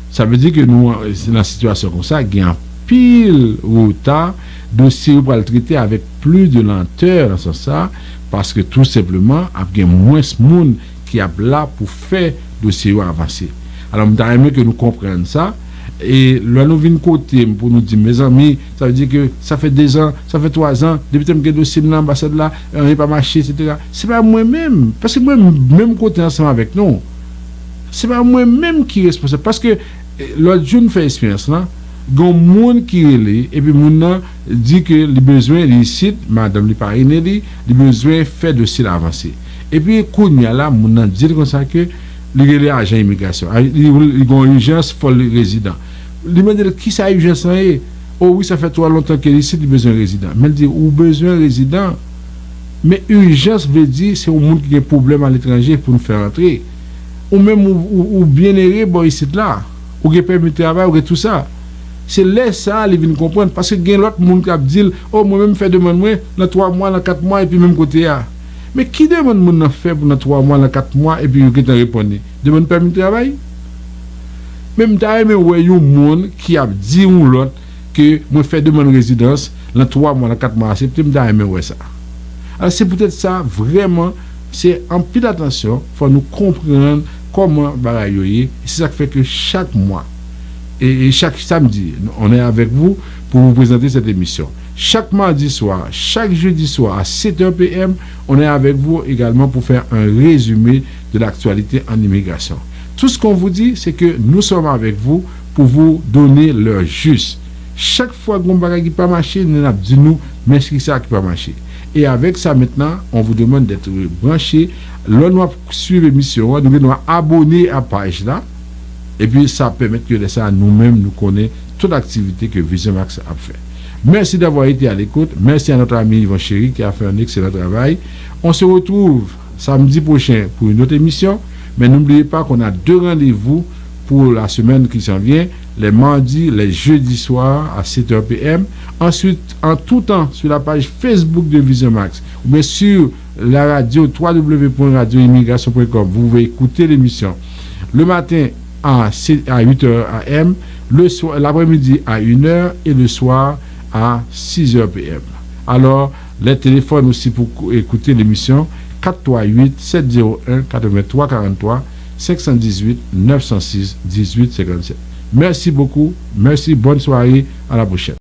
Ça veut dire que nous, dans une situation comme ça, il y a un pile retard, dossier pour le traiter avec plus de lenteur dans ce sens, parce que tout simplement, il y a moins de monde qui est là pour faire dossier avancer. Alors, je aimé que nous comprenions ça. Et là, nous venons côté pour nous dire, mes amis, ça veut dire que ça fait 2 ans, ça fait 3 ans, depuis que le dossier de l'ambassade là, on n'est pas marché, etc. C'est pas moi-même, parce que moi-même côté ensemble avec nous, c'est pas moi-même qui est responsable. Parce que l'autre jour, nous faisons expérience là, il y a un monde qui est là, et puis mon dit que les besoins, les sites, madame, les parrains, les besoins fait dossier avancer. Et puis, quand il y a là, mon dit comme ça que les agents d'immigration, ils ont une urgence pour les résidents. Ils me disent qui ça a urgence? Oh oui, ça fait trop longtemps que ici, il besoin de résidents. Mais ils disent, ou besoin de résidents. Mais urgence veut dire, c'est au monde qui a des problèmes à l'étranger pour nous faire entrer. Ou même, ou bien erré, bon, ici, là. Ou qui permet de travail, ou tout ça. C'est là, ça, ils viennent comprendre. Parce que il y a l'autre monde qui a dit, oh, moi-même, fais demande, moi, dans 3 mois, dans 4 mois, et puis même côté, là. Mais qui demande mon faire pour 3 mois, dans 4 mois, et puis qui te répond? Demande permis de travail? Même t'as aimé ouais un monde qui a dit ou l'autre que moi fais demande résidence dans 3 mois, dans 4 mois, accepter, m'ta aimé ouais ça. Alors c'est peut-être ça vraiment, c'est en pile attention, faut nous comprendre comment bagaille. C'est ça qui fait que chaque mois et chaque samedi, on est avec vous pour vous présenter cette émission. Chaque mardi soir, chaque jeudi soir à 7h PM, on est avec vous également pour faire un résumé de l'actualité en immigration. Tout ce qu'on vous dit, c'est que nous sommes avec vous pour vous donner l'heure juste. Chaque fois que vous n'avez pas marché, nous avons dit nous, mais c'est ça qui pas marché. Et avec ça maintenant, on vous demande d'être branché. Là, nous suivre l'émission, nous devons abonner à la page là. Et puis ça permet que ça nous-mêmes nous connaissons toute l'activité que Vision Max a fait. Merci d'avoir été à l'écoute. Merci à notre ami Yvan Chéri qui a fait un excellent travail. On se retrouve samedi prochain pour une autre émission. Mais n'oubliez pas qu'on a 2 rendez-vous pour la semaine qui s'en vient. Les mardis, les jeudis soirs à 7h PM. Ensuite, en tout temps, sur la page Facebook de Vision Max. Ou bien sur la radio www.radioimmigration.com. Vous pouvez écouter l'émission. Le matin à 8h AM. L'après-midi à 1h. Et le soir à 6h PM. Alors, les téléphones aussi pour écouter l'émission 438-701-8343 518-906-1857. Merci beaucoup. Merci. Bonne soirée. À la prochaine.